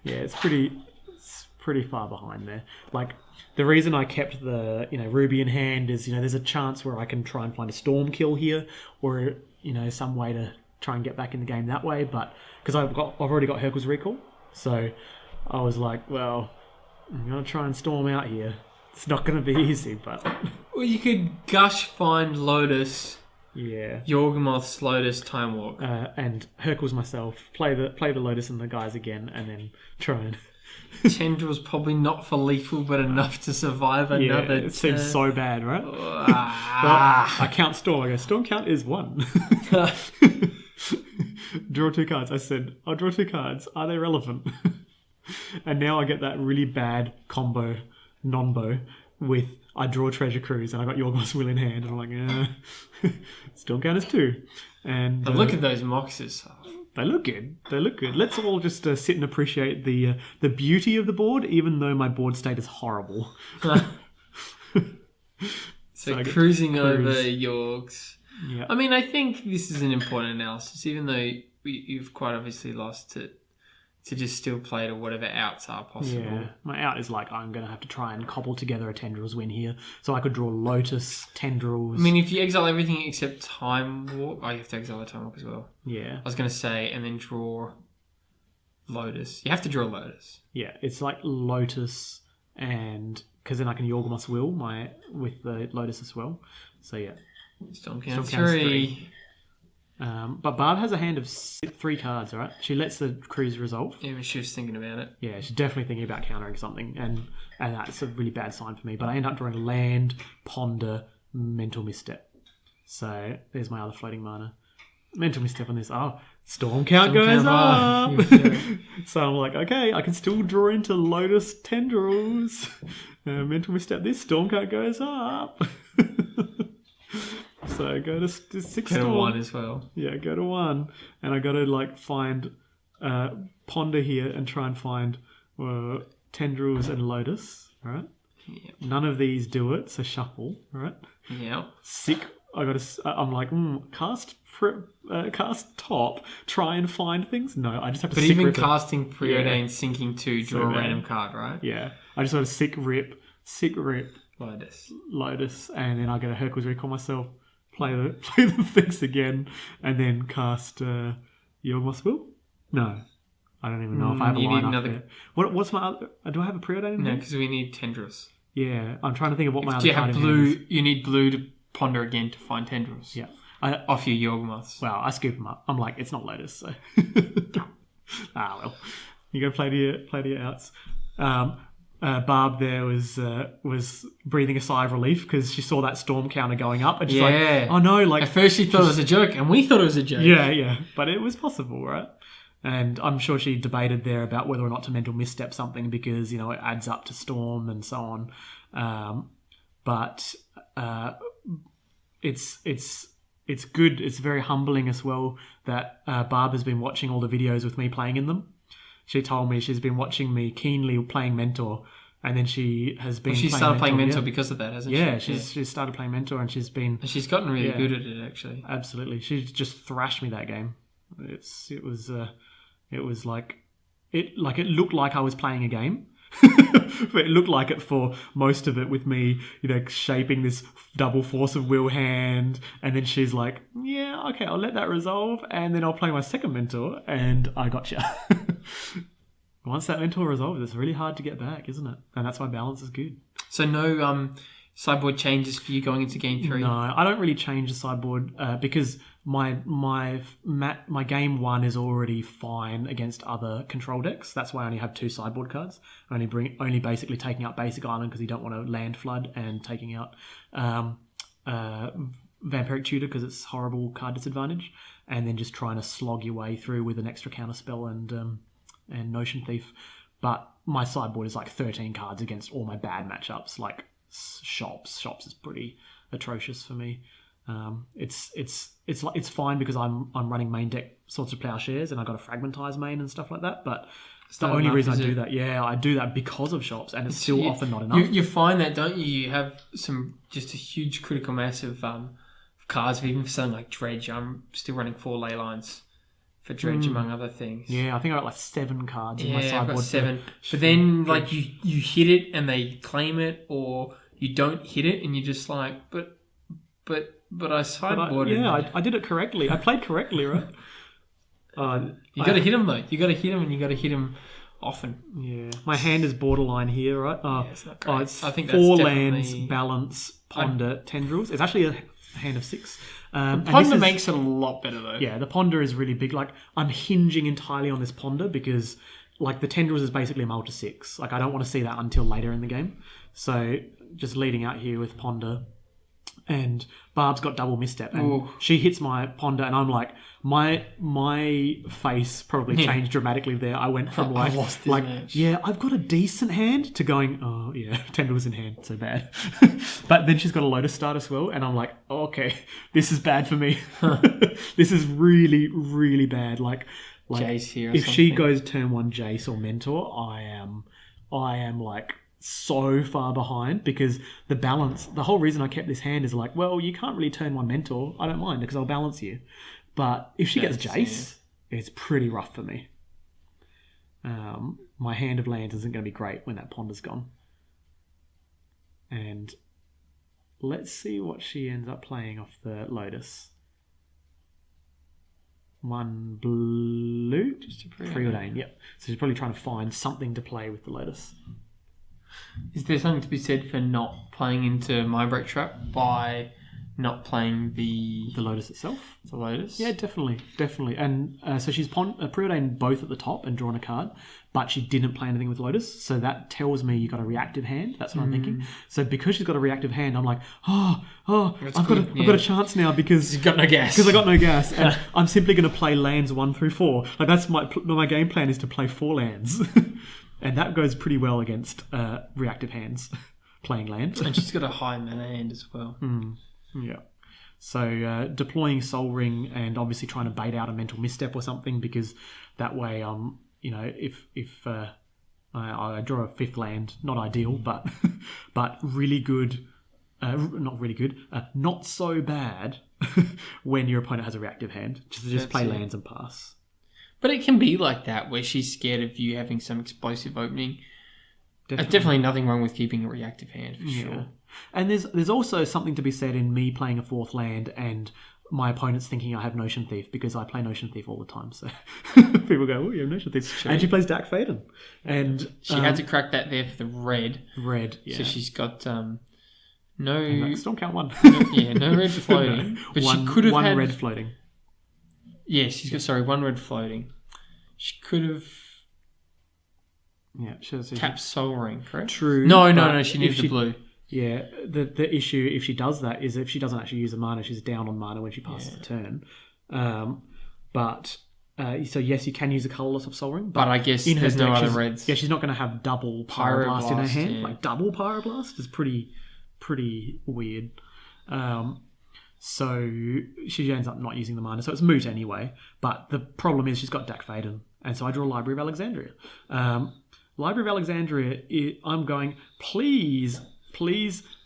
Yeah, it's pretty far behind there. Like, the reason I kept the, Ruby in hand is, there's a chance where I can try and find a storm kill here, or, some way to try and get back in the game that way. But because I've already got Hercule's Recall, so I was like, well, I'm gonna try and storm out here. It's not gonna be easy, but well, you could gush find Lotus. Yeah. Yorgomoth's Lotus Time Walk. And Hercules myself play the Lotus and the guys again, and then try and. Tendril's probably not for lethal, but enough to survive another. Yeah, it seems so bad, right? Well, I count Storm. I go, Storm count is 1. Draw 2 cards. I said, I'll draw 2 cards. Are they relevant? And now I get that really bad combo, non-bow, with I draw Treasure Cruise and I got Yorgos Will in hand. And I'm like, Storm count is 2. And but look at those Moxes. They look good. Let's all just sit and appreciate the beauty of the board, even though my board state is horrible. So cruising over Yorks. Yeah. I mean, I think this is an important analysis, even though you've quite obviously lost to just still play to whatever outs are possible. Yeah, my out is like I'm going to have to try and cobble together a Tendrils win here. So I could draw Lotus, Tendrils. I mean, if you exile everything except Time Walk... you have to exile the Time Walk as well. Yeah. I was going to say, and then draw Lotus. You have to draw Lotus. Yeah, it's like Lotus and... Because then I can Yorgomoth's Will with the Lotus as well. So yeah. Storm count 3. But Barb has a hand of 3 cards, right? She lets the cruise resolve. Yeah, she was thinking about it. Yeah, she's definitely thinking about countering something, and that's a really bad sign for me. But I end up drawing Land, Ponder, Mental Misstep. So there's my other floating mana. Mental Misstep on this. Storm count goes up! So I'm like, okay, I can still draw into Lotus Tendrils. Mental Misstep this, Storm count goes up. So go to 6 Go to 1 as well. Yeah, go to 1. And I got to find Ponder here and try and find Tendrils and Lotus, right? Yep. None of these do it, so shuffle, right? Yeah. Sick. I'm like, cast top, try and find things. No, I just have to. But sick even rip casting Preordain, sinking 2, draw a random card, right? Yeah, I just want to sick rip, Lotus, and then I get a Hercules Recall myself. Play the things again, and then cast Yorgos Will? No. I don't even know if I have a line up there. What's my other... Do I have a Preordain in No, there? because we need Tendrils. Yeah, I'm trying to think of what my other you card have in blue, is. you need blue to Ponder again to find Tendrils. Yeah. Off your Yorgomoths. Well, I scoop them up. I'm like, it's not Lotus, so... well. You go play to your outs. Barb there was breathing a sigh of relief because she saw that storm counter going up and she's like, oh no, like... At first she thought it was a joke and we thought it was a joke. Yeah, but it was possible, right? And I'm sure she debated there about whether or not to mental misstep something because, it adds up to storm and so on. But it's good. It's very humbling as well that Barb has been watching all the videos with me playing in them. She told me she's been watching me keenly playing Mentor, and then she has been. She started playing Mentor because of that, hasn't she? Yeah, she's started playing Mentor, and she's been. And she's gotten really good at it, actually. Absolutely, she just thrashed me that game. It was like it looked like I was playing a game. But it looked like it for most of it with me, shaping this double Force of Will hand, and then she's like, yeah, okay, I'll let that resolve, and then I'll play my second Mentor, and I gotcha. Once that Mentor resolves, it's really hard to get back, isn't it? And that's why balance is good. So no sideboard changes for you going into game 3? No, I don't really change the sideboard because my game 1 is already fine against other control decks. That's why I only have 2 sideboard cards. Only basically taking out Basic Island because you don't want to land flood, and taking out Vampiric Tutor because it's horrible card disadvantage, and then just trying to slog your way through with an extra counterspell and Notion Thief. But my sideboard is like 13 cards against all my bad matchups, like Shops. Shops is pretty atrocious for me. It's fine because I'm running main deck Swords of Plowshares and I got a Fragmentize main and stuff like that. But it's the only reason I do that. Yeah, I do that because of Shops, and it's still often not enough. You find that, don't you? You have just a huge critical mass of cards. Even for something like Dredge, I'm still running 4 ley lines for Dredge, among other things. Yeah, I think I got like 7 cards in my sideboard. I've got 7. But then, like, you hit it and they claim it, or you don't hit it and you're just like, but I sideboarded. I did it correctly. I played correctly, right? You got to hit them though. You got to hit them, and you got to hit them often. Yeah, my hand is borderline here, right? It's not great. I think 4 lands, balance, ponder, tendrils. It's actually a hand of 6. Ponder makes it a lot better though. Yeah, the ponder is really big. Like, I'm hinging entirely on this ponder because, like, the tendrils is basically a multi 6. Like, I don't want to see that until later in the game. So just leading out here with ponder. And Barb's got double misstep, and she hits my ponder, and I'm like, my face probably changed dramatically there. I went from I lost this match. Yeah, I've got a decent hand, to going, oh yeah, tendrils in hand, so bad. But then she's got a Lotus Start as well, and I'm like, oh, okay, this is bad for me. This is really, really bad. Like Jace here. If she goes turn 1 Jace or Mentor, I am like so far behind, because the balance, the whole reason I kept this hand is like, well, you can't really turn 1 Mentor. I don't mind because I'll balance you. But if she gets Jace, it's pretty rough for me. My hand of lands isn't going to be great when that ponder's gone. And let's see what she ends up playing off the Lotus. 1 blue, just a preordain. Yep. So she's probably trying to find something to play with the Lotus. Is there something to be said for not playing into Mindbreak Trap by not playing the Lotus itself? The Lotus? Yeah, definitely. And so she's preordained both at the top and drawn a card, but she didn't play anything with Lotus, so that tells me you got a reactive hand. That's what I'm thinking. So because she's got a reactive hand, I'm like, I've got a chance now because you've got no gas. Because I got no gas, and I'm simply going to play lands 1 through 4. Like, that's my game plan is to play 4 lands. And that goes pretty well against reactive hands playing land. And she's got a high mana hand as well. Yeah. So deploying Soul Ring and obviously trying to bait out a mental misstep or something, because that way, if I draw a 5th land, not ideal, but really good. Not really good. Not so bad when your opponent has a reactive hand. Just play lands and pass. But it can be like that, where she's scared of you having some explosive opening. Definitely nothing wrong with keeping a reactive hand, for sure. And there's also something to be said in me playing a 4th land and my opponent's thinking I have Notion Thief, because I play Notion Thief all the time. So people go, oh, you have Notion Thief. And she plays Dark Faden. And she had to crack that there for the red. Red, yeah. So she's got no... Storm count 1. No red floating. But she could have had... 1 red floating. Yeah, she's got 1 red floating. She could have tapped Soul Ring, correct? True. No, she needs the blue. Yeah, the issue if she does that is if she doesn't actually use a mana, she's down on mana when she passes the turn. So yes, you can use a colourless of Soul Ring, but I guess in there's no other reds. Yeah, she's not going to have double Pyroblast in her hand. Yeah. Like double Pyroblast is pretty weird. So she ends up not using the mana, so it's moot anyway. But the problem is she's got Dark Faden, and so I draw Library of Alexandria. Library of Alexandria, I'm going, please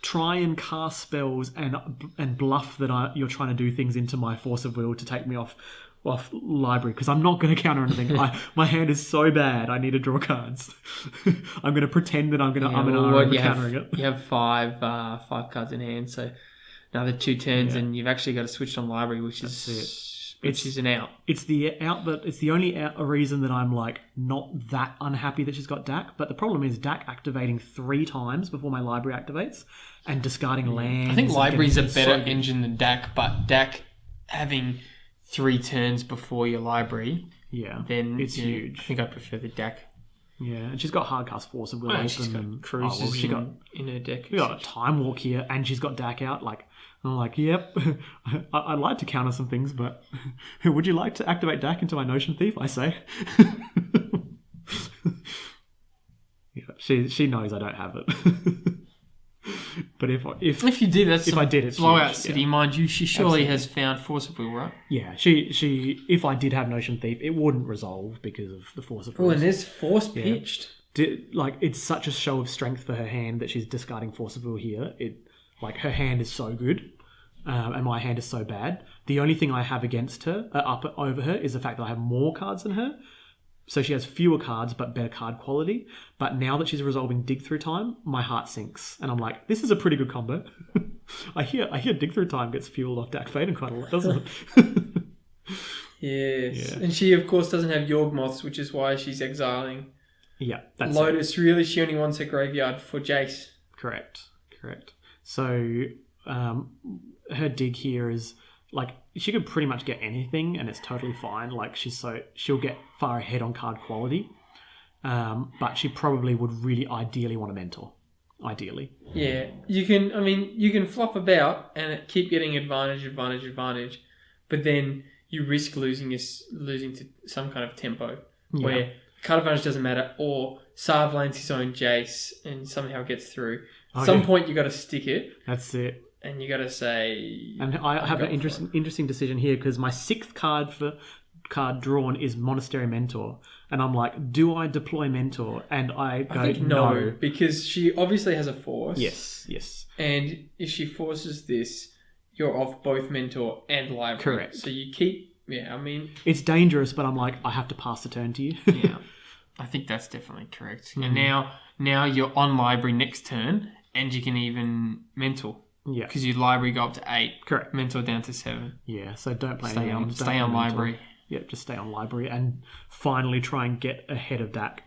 try and cast spells and bluff that you're trying to do things into my Force of Will to take me off Library, because I'm not going to counter anything. My hand is so bad, I need to draw cards. I'm going to pretend that I'm going to countering it. You have 5 cards in hand, so another 2 turns and you've actually got to switch on Library, which is which is an out. It's the only reason that I'm like not that unhappy that she's got Dak. But the problem is Dak activating 3 times before my library activates and discarding lands. I think library's a better engine than Dak, but Dak having 3 turns before your library, then it's huge. I think I prefer the Dak. Yeah, and she's got Hardcast Force of Will Oh, Open. she's got and Cruises she got in her deck. we got a Time Walk here, and she's got Dak out. Like, I'm like, yep. I'd like to counter some things, but would you like to activate Dak into my Notion Thief? I say. She knows I don't have it. But if you did, that's if I did, it's blowout huge, city, mind you. She surely has found Force of Will, right? Yeah, she. If I did have Notion Thief, it wouldn't resolve because of the Force of Will. Oh, and there's Force pitched. It's such a show of strength for her hand that she's discarding Force of Will here. Her hand is so good, and my hand is so bad. The only thing I have against her, over her, is the fact that I have more cards than her. So she has fewer cards but better card quality. But now that she's resolving Dig Through Time, my heart sinks, and I'm like, this is a pretty good combo. I hear Dig Through Time gets fueled off Dak Faden quite a lot, doesn't it? Yes, and she of course doesn't have Yawgmoths, which is why she's exiling. Yeah, that's Lotus. Really, she only wants her graveyard for Jace. Correct. So her dig here is like she could pretty much get anything, and it's totally fine. Like she'll get far ahead on card quality, but she probably would really ideally want a mentor. Ideally, yeah. You can flop about and keep getting advantage, but then you risk losing to some kind of tempo where card advantage doesn't matter, or Sarv lanes his own Jace and somehow gets through. At some point, you got to stick it. That's it. And you got to say... And I have an interesting decision here because my 6th card drawn is Monastery Mentor. And I'm like, do I deploy Mentor? And I think no, because she obviously has a force. Yes. And if she forces this, you're off both Mentor and Library. Correct. So you keep... Yeah, I mean... It's dangerous, but I'm like, I have to pass the turn to you. Yeah, I think that's definitely correct. And now you're on Library next turn, and you can even Mentor. Yeah. Because your library go up to 8. Correct. Mentor down to 7. Yeah, so don't play Stay on library. Yeah, just stay on library and finally try and get ahead of Dak.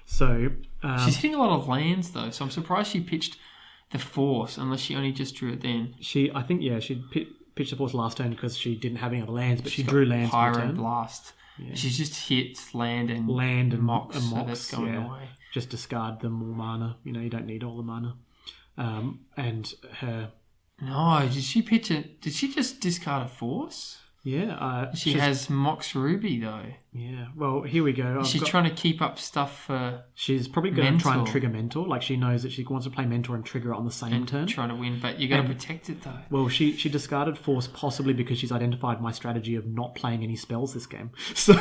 So... she's hitting a lot of lands, though, so I'm surprised she pitched the Force, unless she only just drew it then. She pitched the Force last turn because she didn't have any other lands, but she drew lands for the turn. Blast. Yeah. She's just hit land and Mox. So that's going away. Just discard them all mana. You don't need all the mana. And her... No, did she pitch it? Did she just discard a Force? Yeah. She has Mox Ruby, though. Yeah. Well, here we go. She's trying to keep up stuff for... She's probably going to try and trigger Mentor. Like, she knows that she wants to play Mentor and trigger it on the same turn. Trying to win, but you got to protect it, though. Well, she discarded Force possibly because she's identified my strategy of not playing any spells this game. So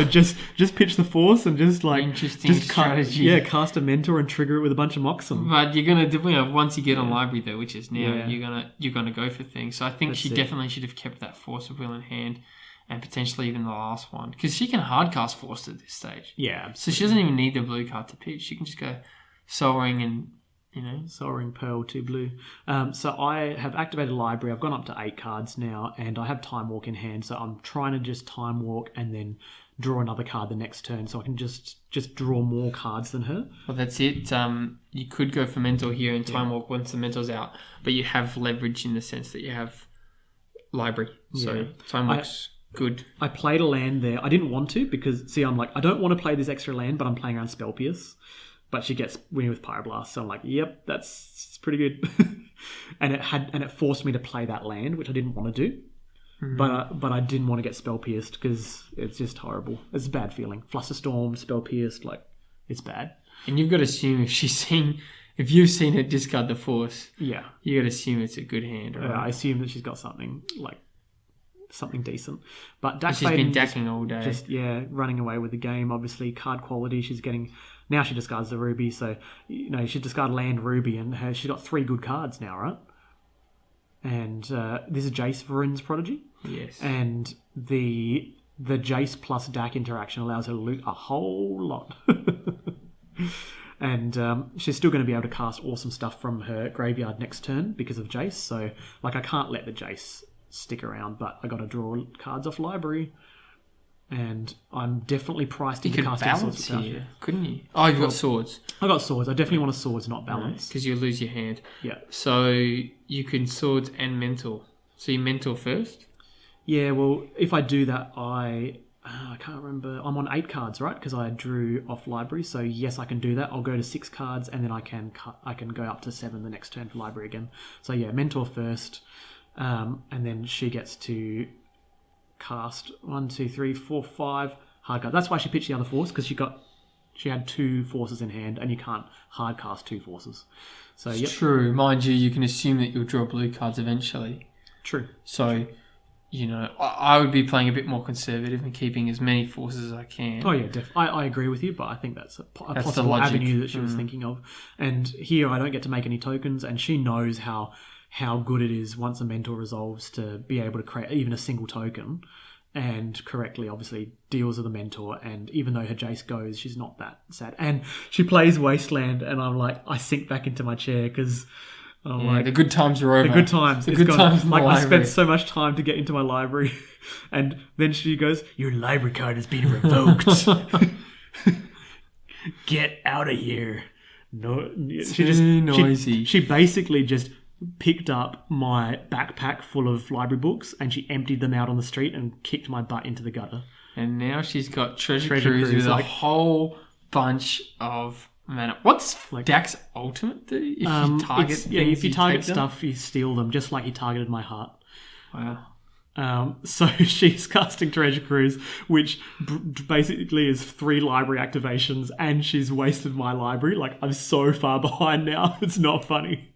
just pitch the Force and just like... Interesting strategy. Cast a Mentor and trigger it with a bunch of Moxen. But you're going to... once you get on Library, though, which is now, you're gonna go for things. So I think she definitely should have kept that Force of Will in hand. And potentially even the last one. Because she can hardcast Force at this stage. Yeah, absolutely. So she doesn't even need the blue card to pitch. She can just go Soul Ring and, Soul Ring, Pearl, 2 blue. So I have activated Library. I've gone up to 8 cards now. And I have Time Walk in hand. So I'm trying to just Time Walk and then draw another card the next turn. So I can just draw more cards than her. Well, that's it. You could go for Mentor here and Time Walk once the Mentor's out. But you have leverage in the sense that you have Library. So Time Walk's... good. I played a land there. I didn't want to because, see, I'm like, I don't want to play this extra land, but I'm playing around Spell Pierce. But she gets winning with Pyroblast. So I'm like, yep, that's pretty good. and it forced me to play that land, which I didn't want to do. Mm-hmm. But I didn't want to get Spell Pierced because it's just horrible. It's a bad feeling. Flusterstorm, Spell Pierced, like, it's bad. And you've got to assume if you've seen her discard the Force, you got to assume it's a good hand. Right? I assume that she's got something decent. But Dak she's been decking all day. Just, running away with the game. Obviously, card quality, she's getting... Now she discards the Ruby, so, she discard land Ruby, and she's got 3 good cards now, right? And this is Jace Varin's Prodigy. Yes. And the Jace plus Dak interaction allows her to loot a whole lot. And she's still going to be able to cast awesome stuff from her graveyard next turn because of Jace. So, like, I can't let the Jace stick around, but I got to draw cards off library, and I'm definitely priced You into could casting balance swords. here, couldn't you? Oh, you've got swords. I got swords. I definitely want a swords, not balance. Because you'll lose your hand. Yeah. So you can swords and mentor. So you mentor first? Yeah, well, if I do that, I can't remember. I'm on 8 cards, right? Because I drew off library. So yes, I can do that. I'll go to 6 cards, and then I can go up to 7 the next turn for library again. So yeah, mentor first, and then she gets to cast 1, 2, 3, 4, 5 hard cards. That's why she pitched the other force, because she had 2 forces in hand, and you can't hard cast 2 forces. So It's yep, true. Mind you, you can assume that you'll draw blue cards eventually. true. So, I would be playing a bit more conservative and keeping as many forces as I can. Oh yeah, I agree with you, but I think that's a That's the possible logic. avenue that she was thinking of. And here I don't get to make any tokens, and she knows how good it is once a mentor resolves to be able to create even a single token, and correctly obviously deals with the mentor. And even though her Jace goes, she's not that sad. And she plays Wasteland, and I'm like, I sink back into my chair because I'm like, the good times are over. the good times. The It's good gone. times in the Like I library. spent so much time to get into my library, and then she goes, "Your library card has been revoked. Get out of here!" No, Too noisy. She basically just picked up my backpack full of library books, and she emptied them out on the street and kicked my butt into the gutter. And now she's got Treasure Treasure Cruise Cruise, with like- a whole bunch of mana. What's Dax Ultimate do? If you target if things, you target take them? stuff, you steal them, just like he targeted my heart. Wow. So she's casting Treasure Cruise, which basically is 3 library activations, and she's wasted my library. Like, I'm so far behind now, it's not funny.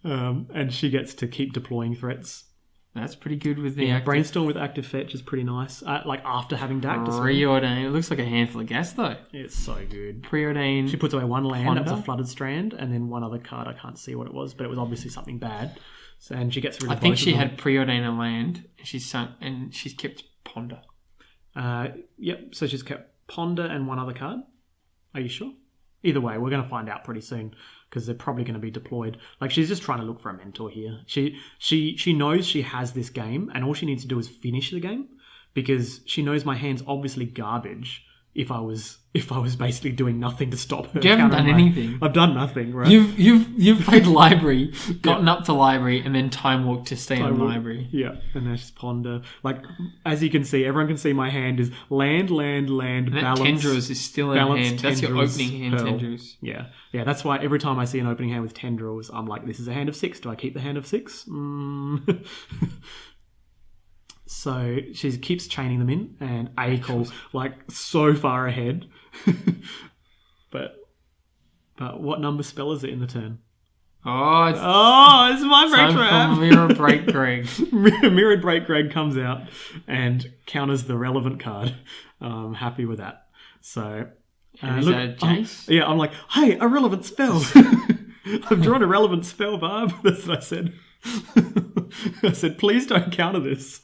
And she gets to keep deploying threats. That's pretty good with the active Brainstorm with active fetch is pretty nice. Like, after having Dact as well. Preordain. It looks like a handful of gas, though. It's so good. Preordain. She puts away 1 land, that was a Ponder? Flooded Strand, and then 1 other card, I can't see what it was, but it was obviously something bad. So, and she gets rid of I think both she of them. had Preordain a land, and she's kept Ponder. Yep, so she's kept Ponder and 1 other card. Are you sure? Either way, we're going to find out pretty soon, because they're probably going to be deployed. Like, she's just trying to look for a mentor here. She knows she has this game, and all she needs to do is finish the game, because she knows my hand's obviously garbage. If I was basically doing nothing to stop her. You haven't countering done anything. I've done nothing, right? You've played library, gotten up to library, and then time walked to stay in library. Yeah, and then just Ponder. Like, as you can see, everyone can see my hand is land, And that balance. Tendrils is still in balance, hand. That's your tendrils, opening hand, pearl. Tendrils. Yeah, that's why every time I see an opening hand with Tendrils, I'm like, this is a hand of 6. Do I keep the hand of 6? So she keeps chaining them in, and Akel, like, so far ahead. But what number spell is it in the turn? Oh, it's It's my break time trap. for Mirror Break Greg. Mirrored Break Greg comes out and counters the relevant card. I'm happy with that. So, Is that a Jace? I'm like, hey, a relevant spell. I've drawn a relevant spell, Barb. That's what I said. I said, please don't counter this.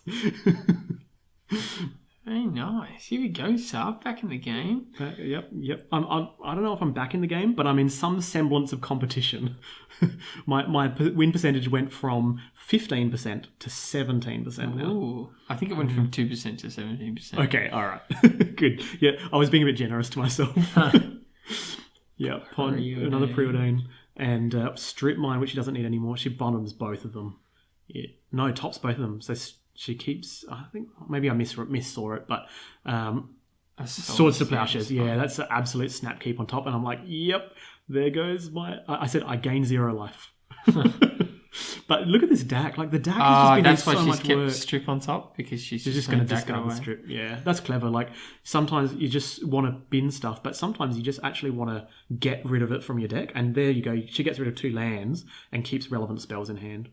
Very nice. Here we go, Sarv, back in the game. Yep. I don't know if I'm back in the game, but I'm in some semblance of competition. My win percentage went from 15% to 17% now. Ooh, I think it went from 2% to 17%. Okay, all right. Good. Yeah, I was being a bit generous to myself. Yeah, another Preordain. And Strip Mine, which she doesn't need anymore. She bottoms both of them. Yeah. No, tops both of them. So she keeps... I think maybe I missaw it, but... Swords to Plowshares. Yeah, that's an absolute snap keep on top. And I'm like, yep, there goes my... I said I gain 0 life. But look at this DAC. Like, the DAC has just been that's doing why so she's much kept work. Strip on top, because she's just going going to to discard the strip. Yeah, that's clever. Like, sometimes you just want to bin stuff, but sometimes you just actually want to get rid of it from your deck. And there you go. She gets rid of 2 lands and keeps relevant spells in hand.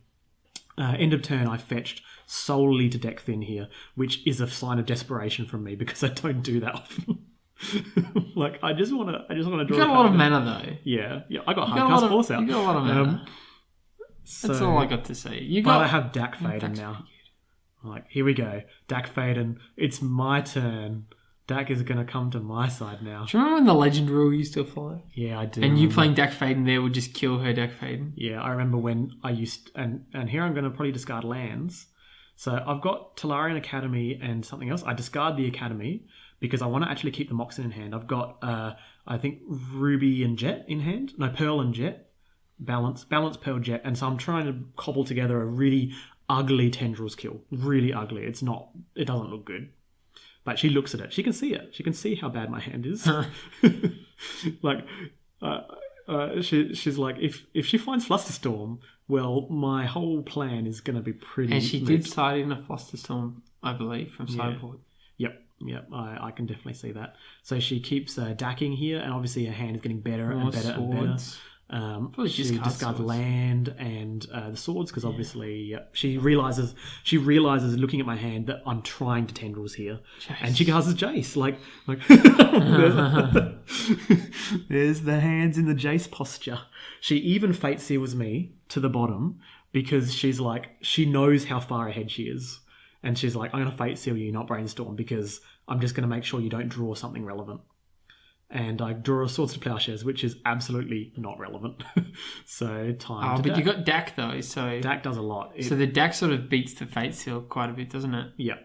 End of turn, I fetched solely to deck thin here, which is a sign of desperation from me because I don't do that often. Like, I just want to draw. You got a lot of mana, though. Yeah. I got Hardcast Force out. You got a lot of mana. That's all I got to say. But I have Dak Faden now. Like, here we go. Dak Faden. It's my turn. Dak is going to come to my side now. Do you remember when the legend rule used to apply? Yeah, I do. And you playing Dak Faden there would just kill her Dak Faden? Yeah, I remember when I used... And here I'm going to probably discard lands. So I've got Talarian Academy and something else. I discard the Academy because I want to actually keep the Moxon in hand. I've got, I think, Ruby and Jet in hand. No, Pearl and Jet. Balance, Pearl, Jet. And so I'm trying to cobble together a really ugly Tendrils kill. Really ugly. It doesn't look good. But she looks at it. She can see it. She can see how bad my hand is. Like, she's like, if she finds Flusterstorm, well, my whole plan is going to be pretty... And she did side in a Flusterstorm, I believe, from sideboard. Yep, I can definitely see that. So she keeps dacking here, and obviously her hand is getting better and better and better. She discards land and the swords because obviously she realizes looking at my hand that I'm trying to Tendrils here, Jace. And she casts Jace like there's the hands in the Jace posture. She even fate seals me to the bottom because she's like, she knows how far ahead she is, and she's like, I'm gonna fate seal you, not brainstorm, because I'm just gonna make sure you don't draw something relevant. And I draw Swords to Plowshares, which is absolutely not relevant. So time to but you got Dak though, so... Dak does a lot. So the Dak sort of beats the Fate Seal quite a bit, doesn't it? Yeah.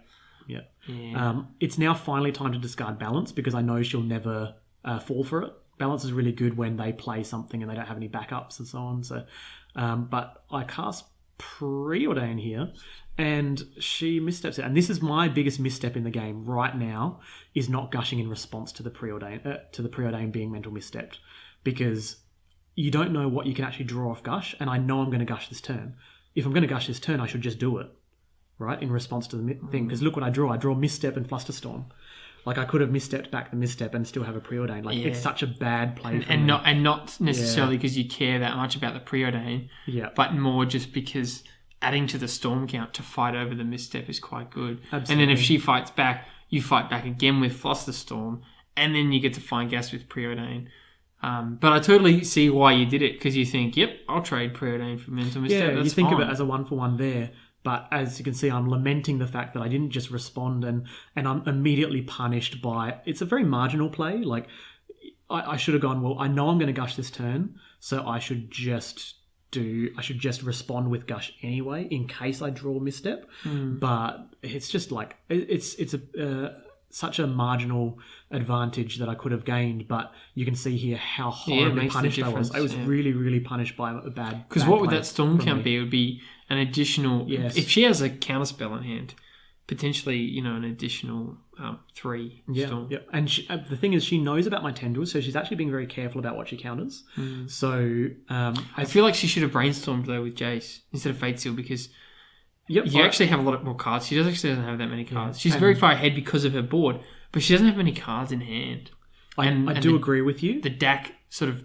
It's now finally time to discard Balance because I know she'll never fall for it. Balance is really good when they play something and they don't have any backups and so on. So, but I cast Preordain here, and she missteps it. And this is my biggest misstep in the game right now, is not gushing in response to the Preordain being mental misstepped, because you don't know what you can actually draw off gush, and I know I'm going to gush this turn. If I'm going to gush this turn, I should just do it, right, in response to the thing. Because look what I draw. I draw Misstep and Flusterstorm. Like, I could have misstepped back the misstep and still have a Preordain. Like, it's such a bad play for me. Not necessarily because you care that much about the Preordain, but more just because adding to the storm count to fight over the misstep is quite good. Absolutely. And then if she fights back, you fight back again with Flusterstorm, and then you get to find gas with Preordain. But I totally see why you did it, because you think, yep, I'll trade Preordain for mental misstep. Yeah, you think of it as a 1-for-1 there. But as you can see, I'm lamenting the fact that I didn't just respond, and I'm immediately punished by... It's a very marginal play. Like, I should have gone, well, I know I'm going to gush this turn, so I should just respond with gush anyway in case I draw misstep. But it's just like... It's such a marginal advantage that I could have gained, but you can see here how horribly punished I was. I was really, really punished by a bad... Because what would that storm count be? It would be an additional... Yes. If she has a counterspell in hand, potentially, an additional 3 storm. Yeah, and the thing is, she knows about my Tendrils, so she's actually being very careful about what she counters. So... I feel like she should have brainstormed, though, with Jace instead of Fate Seal, because... you actually have a lot more cards. She doesn't have that many cards. She's very far ahead because of her board, but she doesn't have many cards in hand. I do agree with you. The Dak sort of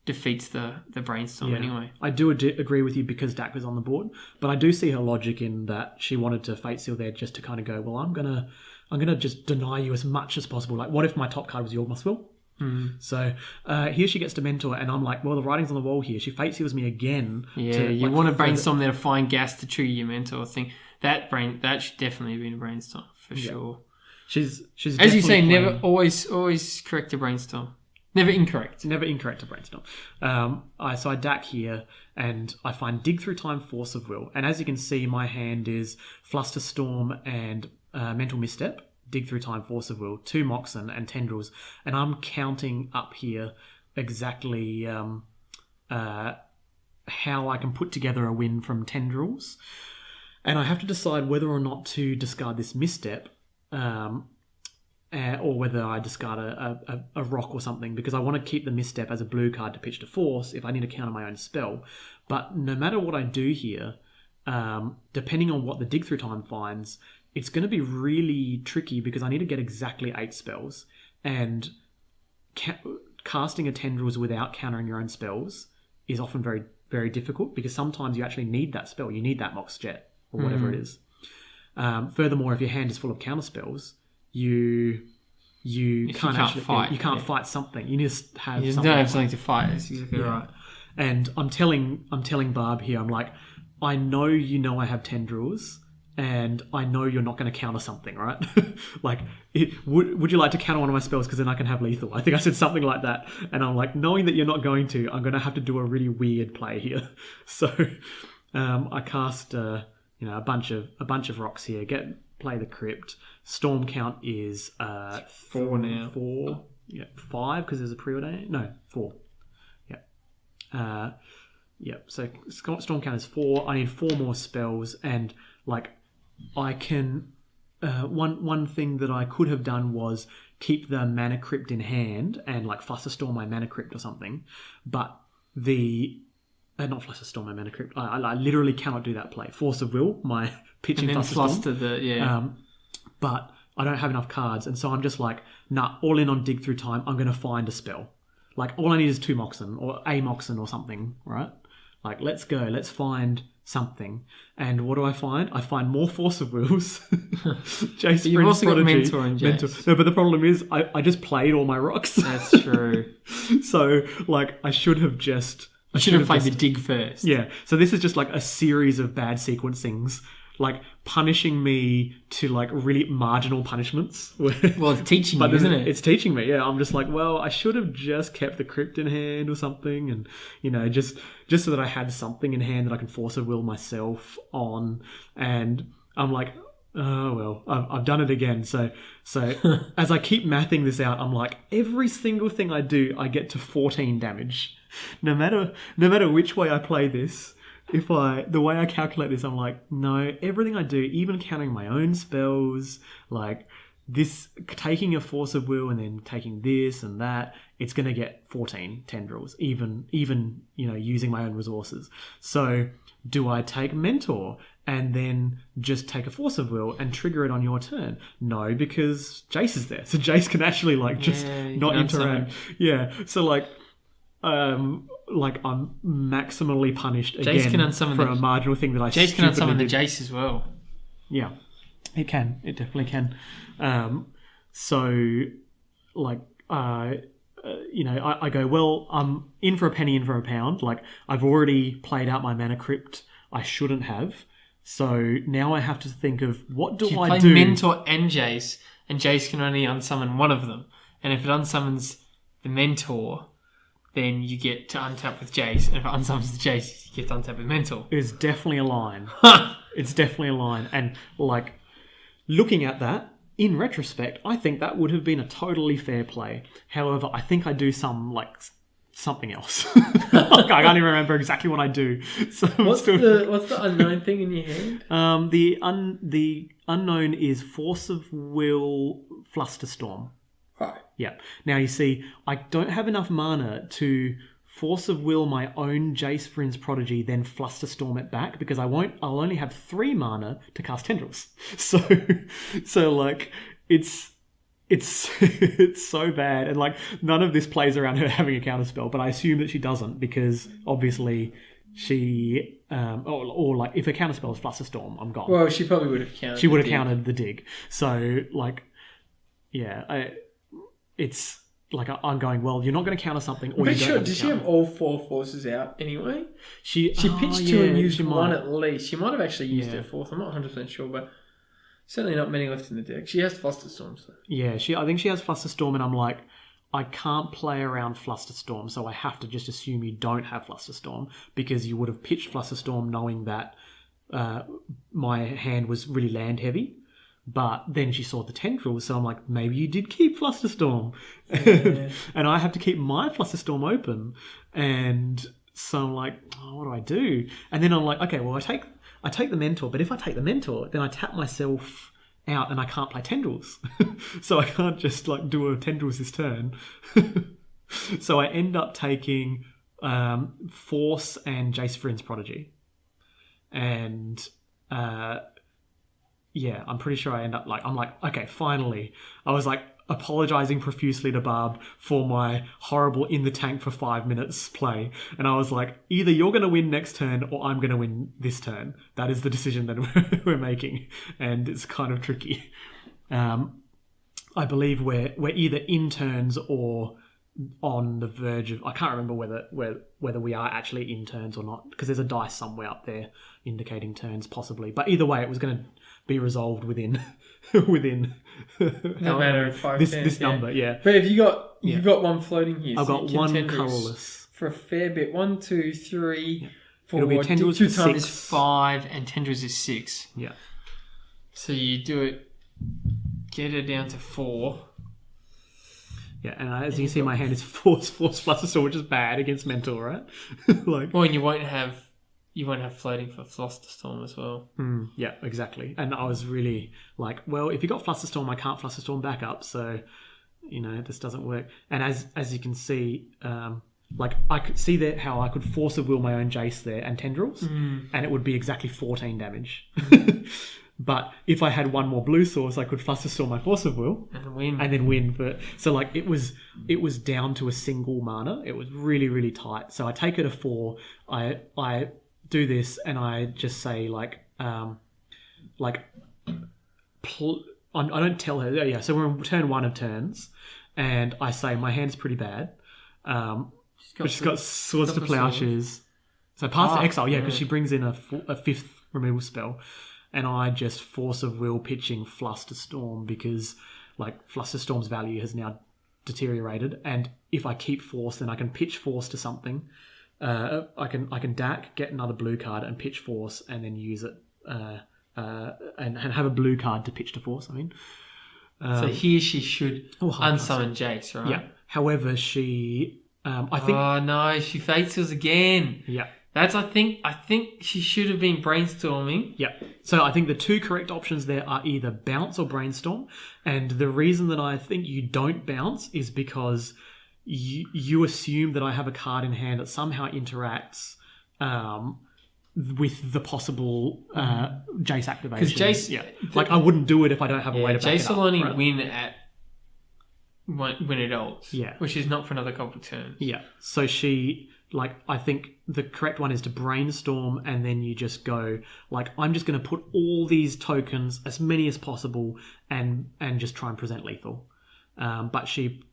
defeats the brainstorm anyway. I do agree with you because Dak was on the board, but I do see her logic in that she wanted to Fate Seal there just to kind of go, well, I'm gonna just deny you as much as possible. Like, what if my top card was Yawgmoth's Will? So here she gets to mentor, and I'm like, well, the writing's on the wall here. She Fate Seals me again. Yeah, you want to brainstorm there to find gas to trigger your mentor thing. That should definitely have been a brainstorm for sure. She's as you say, never always correct a brainstorm. Never incorrect. Never incorrect to brainstorm. So I DAC here, and I find Dig Through Time, Force of Will. And as you can see, my hand is Flusterstorm and Mental Misstep. Dig Through Time, Force of Will, 2 Moxon and Tendrils. And I'm counting up here exactly how I can put together a win from Tendrils. And I have to decide whether or not to discard this Misstep, or whether I discard a rock or something, because I want to keep the Misstep as a blue card to pitch to Force if I need to counter my own spell. But no matter what I do here, depending on what the Dig Through Time finds, it's going to be really tricky because I need to get exactly 8 spells, and casting a Tendrils without countering your own spells is often very, very difficult, because sometimes you actually need that spell. You need that Mox Jet or whatever it is. Furthermore, if your hand is full of counter spells, you can't fight something. You need to have you something. don't have something to fight. That's exactly right. And I'm telling Barb here, I'm like, I know I have Tendrils, and I know you're not going to counter something, right? Like, would you like to counter one of my spells because then I can have lethal? I think I said something like that. And I'm like, knowing that you're not going to, I'm going to have to do a really weird play here. So I cast a bunch of rocks here. Play the crypt. Storm count is 4 now. 4. Yeah, 5 because there's a preordain. No, 4. Yeah. So storm count is 4. I need 4 more spells, and I can. One thing that I could have done was keep the mana crypt in hand and Flusterstorm my mana crypt or something, but not Flusterstorm my mana crypt. I literally cannot do that play. Force of Will, my pitching Flusterstorm. But I don't have enough cards, and so I'm just all in on Dig Through Time. I'm going to find a spell. All I need is 2 Moxen or a Moxen or something, right? Let's go. Let's find something. And what do I find? I find more Force of Wills. Jace, you've also got Prodigy, Mentor and Jace. No, but the problem is I just played all my rocks. That's true. So, I should have just... I should have played the Dig first. Yeah. So this is just a series of bad sequencings, punishing me to really marginal punishments. Well, it's teaching you, isn't it? It's teaching me, yeah. I'm just I should have just kept the crypt in hand or something, and just so that I had something in hand that I can Force of Will myself on. And I'm oh well, I've done it again. So as I keep mathing this out, I'm every single thing I do, I get to 14 damage. No matter which way I play this, the way I calculate this, I'm no, everything I do, even counting my own spells, this, taking a Force of Will and then taking this and that, it's going to get 14 tendrils, even using my own resources. So do I take Mentor and then just take a Force of Will and trigger it on your turn? No, because Jace is there. So Jace can actually just not interact. Yeah. So I'm maximally punished Jace again for a marginal thing that I Jace can unsummon the did. Jace as well. Yeah, it can. It definitely can. I go, well, I'm in for a penny, in for a pound. I've already played out my mana crypt. I shouldn't have. So now I have to think of what do I do? Play Mentor and Jace can only unsummon one of them. And if it unsummons the Mentor, then you get to untap with Jace. And if it unsummons the Jace, you get to untap with Mentor. It's definitely a line. It's definitely a line. And looking at that, in retrospect, I think that would have been a totally fair play. However, I think I do something else. I can't even remember exactly what I do. So what's the unknown thing in your hand? The unknown is Force of Will, Flusterstorm. Right. Yeah. Now you see, I don't have enough mana to Force of Will my own Jace Vryn's Prodigy, then Flusterstorm it back, because I'll only have 3 mana to cast Tendrils. So it's it's so bad, and none of this plays around her having a counterspell, but I assume that she doesn't, because obviously she or if a counterspell is Flusterstorm, I'm gone. Well, she probably would have countered. She would have countered the dig. So it's I'm going, well, you're not going to counter something, or but you don't. Did she have all 4 forces out anyway? She pitched 2 yeah, and used she one might. at least. She might have actually used her 4th. I'm not 100% sure, but certainly not many left in the deck. She has Flusterstorm. So. Yeah, I think she has Flusterstorm, and I'm I can't play around Flusterstorm, so I have to just assume you don't have Flusterstorm, because you would have pitched Flusterstorm knowing that my hand was really land heavy. But then she saw the tendrils, so I'm maybe you did keep Flusterstorm. Yeah. And I have to keep my Flusterstorm open. And so I'm what do I do? And then I'm okay, well, I take the Mentor, but if I take the Mentor, then I tap myself out and I can't play Tendrils. So I can't just do a Tendrils this turn. So I end up taking Force and Jace Vryn's Prodigy. And yeah, I'm pretty sure I end up okay, finally. I was apologizing profusely to Barb for my horrible in the tank for 5 minutes play. And I was either you're going to win next turn or I'm going to win this turn. That is the decision that we're making. And it's kind of tricky. I believe we're either in turns or on the verge of... I can't remember whether we are actually in turns or not, because there's a dice somewhere up there indicating turns, possibly. But either way, it was going to be resolved within no matter 5 this number, yeah. But if you've got one floating here. I've so got you one can Tendrils colourless for a fair bit. 1, 2, 3, It'll be tendrils Two for times 6. is 5 and tendrils is 6. Yeah. So you do it, get it down to 4. Yeah, and as you can see, my hand is force plus sword, which is bad against mentor, right? Like, Well, and you won't have floating for Flusterstorm as well. yeah, exactly. And I was really like, well, if you got Flusterstorm, I can't Flusterstorm back up, so this doesn't work. And as you can see, like I could see that how I could force of will my own Jace there and tendrils, and it would be exactly 14 damage. But if I had one more blue source, I could Flusterstorm my force of will And then win. But so like it was down to a single mana. It was really, really tight. So I take it a 4. I do this and I just say I don't tell her. Yeah, so we're on turn 1 of turns, and I say my hand's pretty bad. She's got Swords to Plowshares. So Path to Exile, because she brings in a 5th removal spell. And I just force of will pitching Flusterstorm because like Flusterstorm's value has now deteriorated, and if I keep force, then I can pitch force to something. I can DAC, get another blue card and pitch force, and then use it and have a blue card to pitch to force. I mean, so here she should unsummon Jace, right? Yeah. However, she I think. Oh no, she fate seals again. Yeah. That's I think she should have been brainstorming. Yeah. So I think the 2 correct options there are either bounce or brainstorm. And the reason that I think you don't bounce is because you assume that I have a card in hand that somehow interacts with the possible Jace activation. Because Jace... Yeah. Like I wouldn't do it if I don't have a way to back Jace it up. will only right? win when it ults. Yeah. Which is not for another couple of turns. Yeah. So she... Like, I think the correct one is to brainstorm, and then you just go, like, I'm just going to put all these tokens, as many as possible, and just try and present lethal. But she,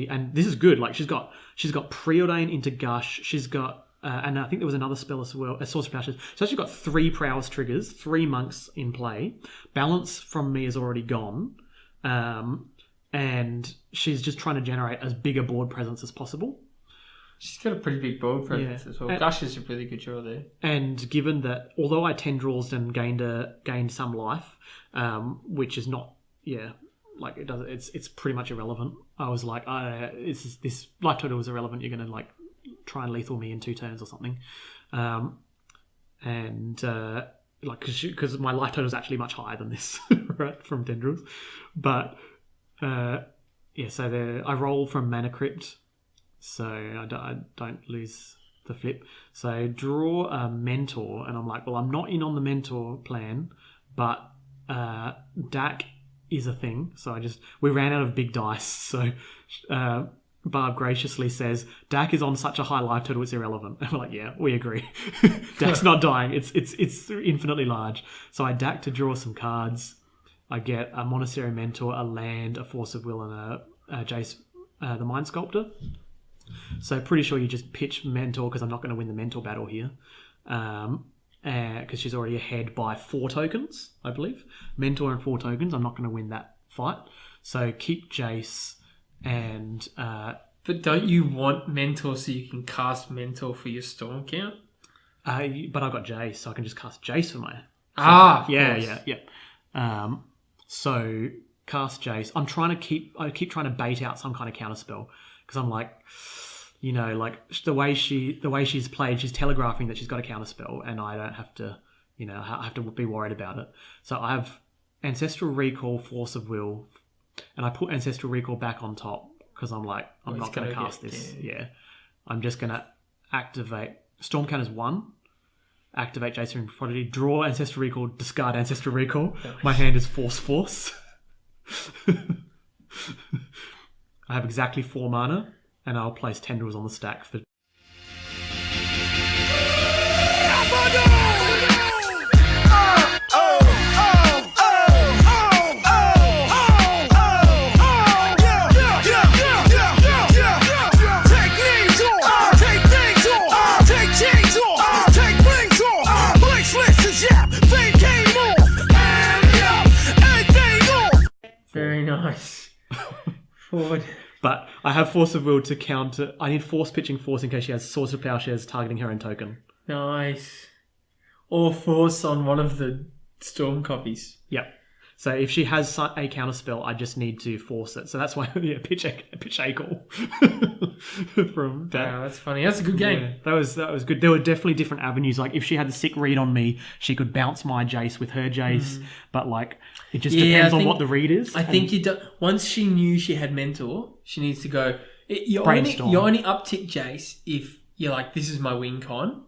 and this is good. Like, she's got Preordain into Gush. She's got, and I think there was another spell as well, a Source of Passion. So she's got 3 prowess triggers, 3 monks in play. Balance from me is already gone, and she's just trying to generate as big a board presence as possible. She's got a pretty big board presence as well. Gush is a really good draw there. And given that, although I tendrils and gained some life, which is not, like it does, it's pretty much irrelevant. I was like, this life total was irrelevant. You're going to like try and lethal me in 2 turns or something, like because my life total is actually much higher than this, right, from tendrils, but so I roll from Mana Crypt. So I don't lose the flip. So draw a mentor, and I'm like, well, I'm not in on the mentor plan, but DAC is a thing. So we ran out of big dice. So Barb graciously says, DAC is on such a high life total, it's irrelevant. And we're like, yeah, we agree. DAC's not dying. It's infinitely large. So I DAC to draw some cards. I get a Monastery Mentor, a land, a Force of Will, and a Jace, the Mind Sculptor. So pretty sure you just pitch Mentor because I'm not going to win the Mentor battle here. Because she's already ahead by 4 tokens, I believe. Mentor and 4 tokens. I'm not going to win that fight. So keep Jace and... but don't you want Mentor so you can cast Mentor for your Storm count? But I've got Jace, so I can just cast Jace for my... Yeah. So cast Jace. I keep trying to bait out some kind of counterspell. Because I'm like, like the way she's played, she's telegraphing that she's got a counterspell, and I don't have to, have to be worried about it. So I have Ancestral Recall, Force of Will, and I put Ancestral Recall back on top because I'm like, I'm not going to cast this. Yeah. I'm just going to activate Storm Count as 1. Activate Jason Prodigy. Draw Ancestral Recall. Discard Ancestral Recall. My hand is Force. I have exactly 4 mana, and I'll place Tendrils on the stack for... Very nice. Forward. But I have Force of Will to counter... I need Force pitching Force in case she has Swords of Plowshares targeting her own token. Nice. Or force on one of the storm copies. Yep. So if she has a counter spell, I just need to force it. So that's why pitch a call from that. Wow, that's funny. That's a good game. Yeah, that was good. There were definitely different avenues. Like if she had the sick read on me, she could bounce my Jace with her Jace. But like it just depends on what the read is. I think once she knew she had mentor, she needs to go. You Brainstorm. only uptick Jace if you're like, this is my win con.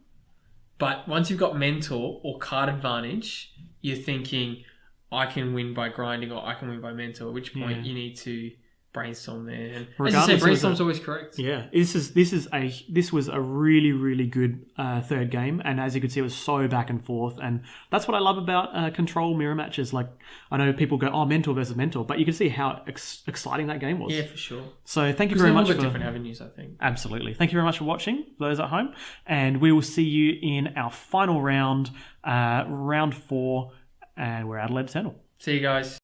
But once you've got mentor or card advantage, you're thinking, I can win by grinding or I can win by mentor, at which point you need to brainstorm there. And as you say, brainstorm's always correct. Yeah, this was a really, really good third game, and as you could see, it was so back and forth, and that's what I love about control mirror matches. Like, I know people go, "Oh, mentor versus mentor," but you can see how exciting that game was. Yeah, for sure. So thank you very much for different avenues, I think. Absolutely. Thank you very much for watching, those at home, and we will see you in our final round, round 4, and we're Adelaide Eternal. See you guys.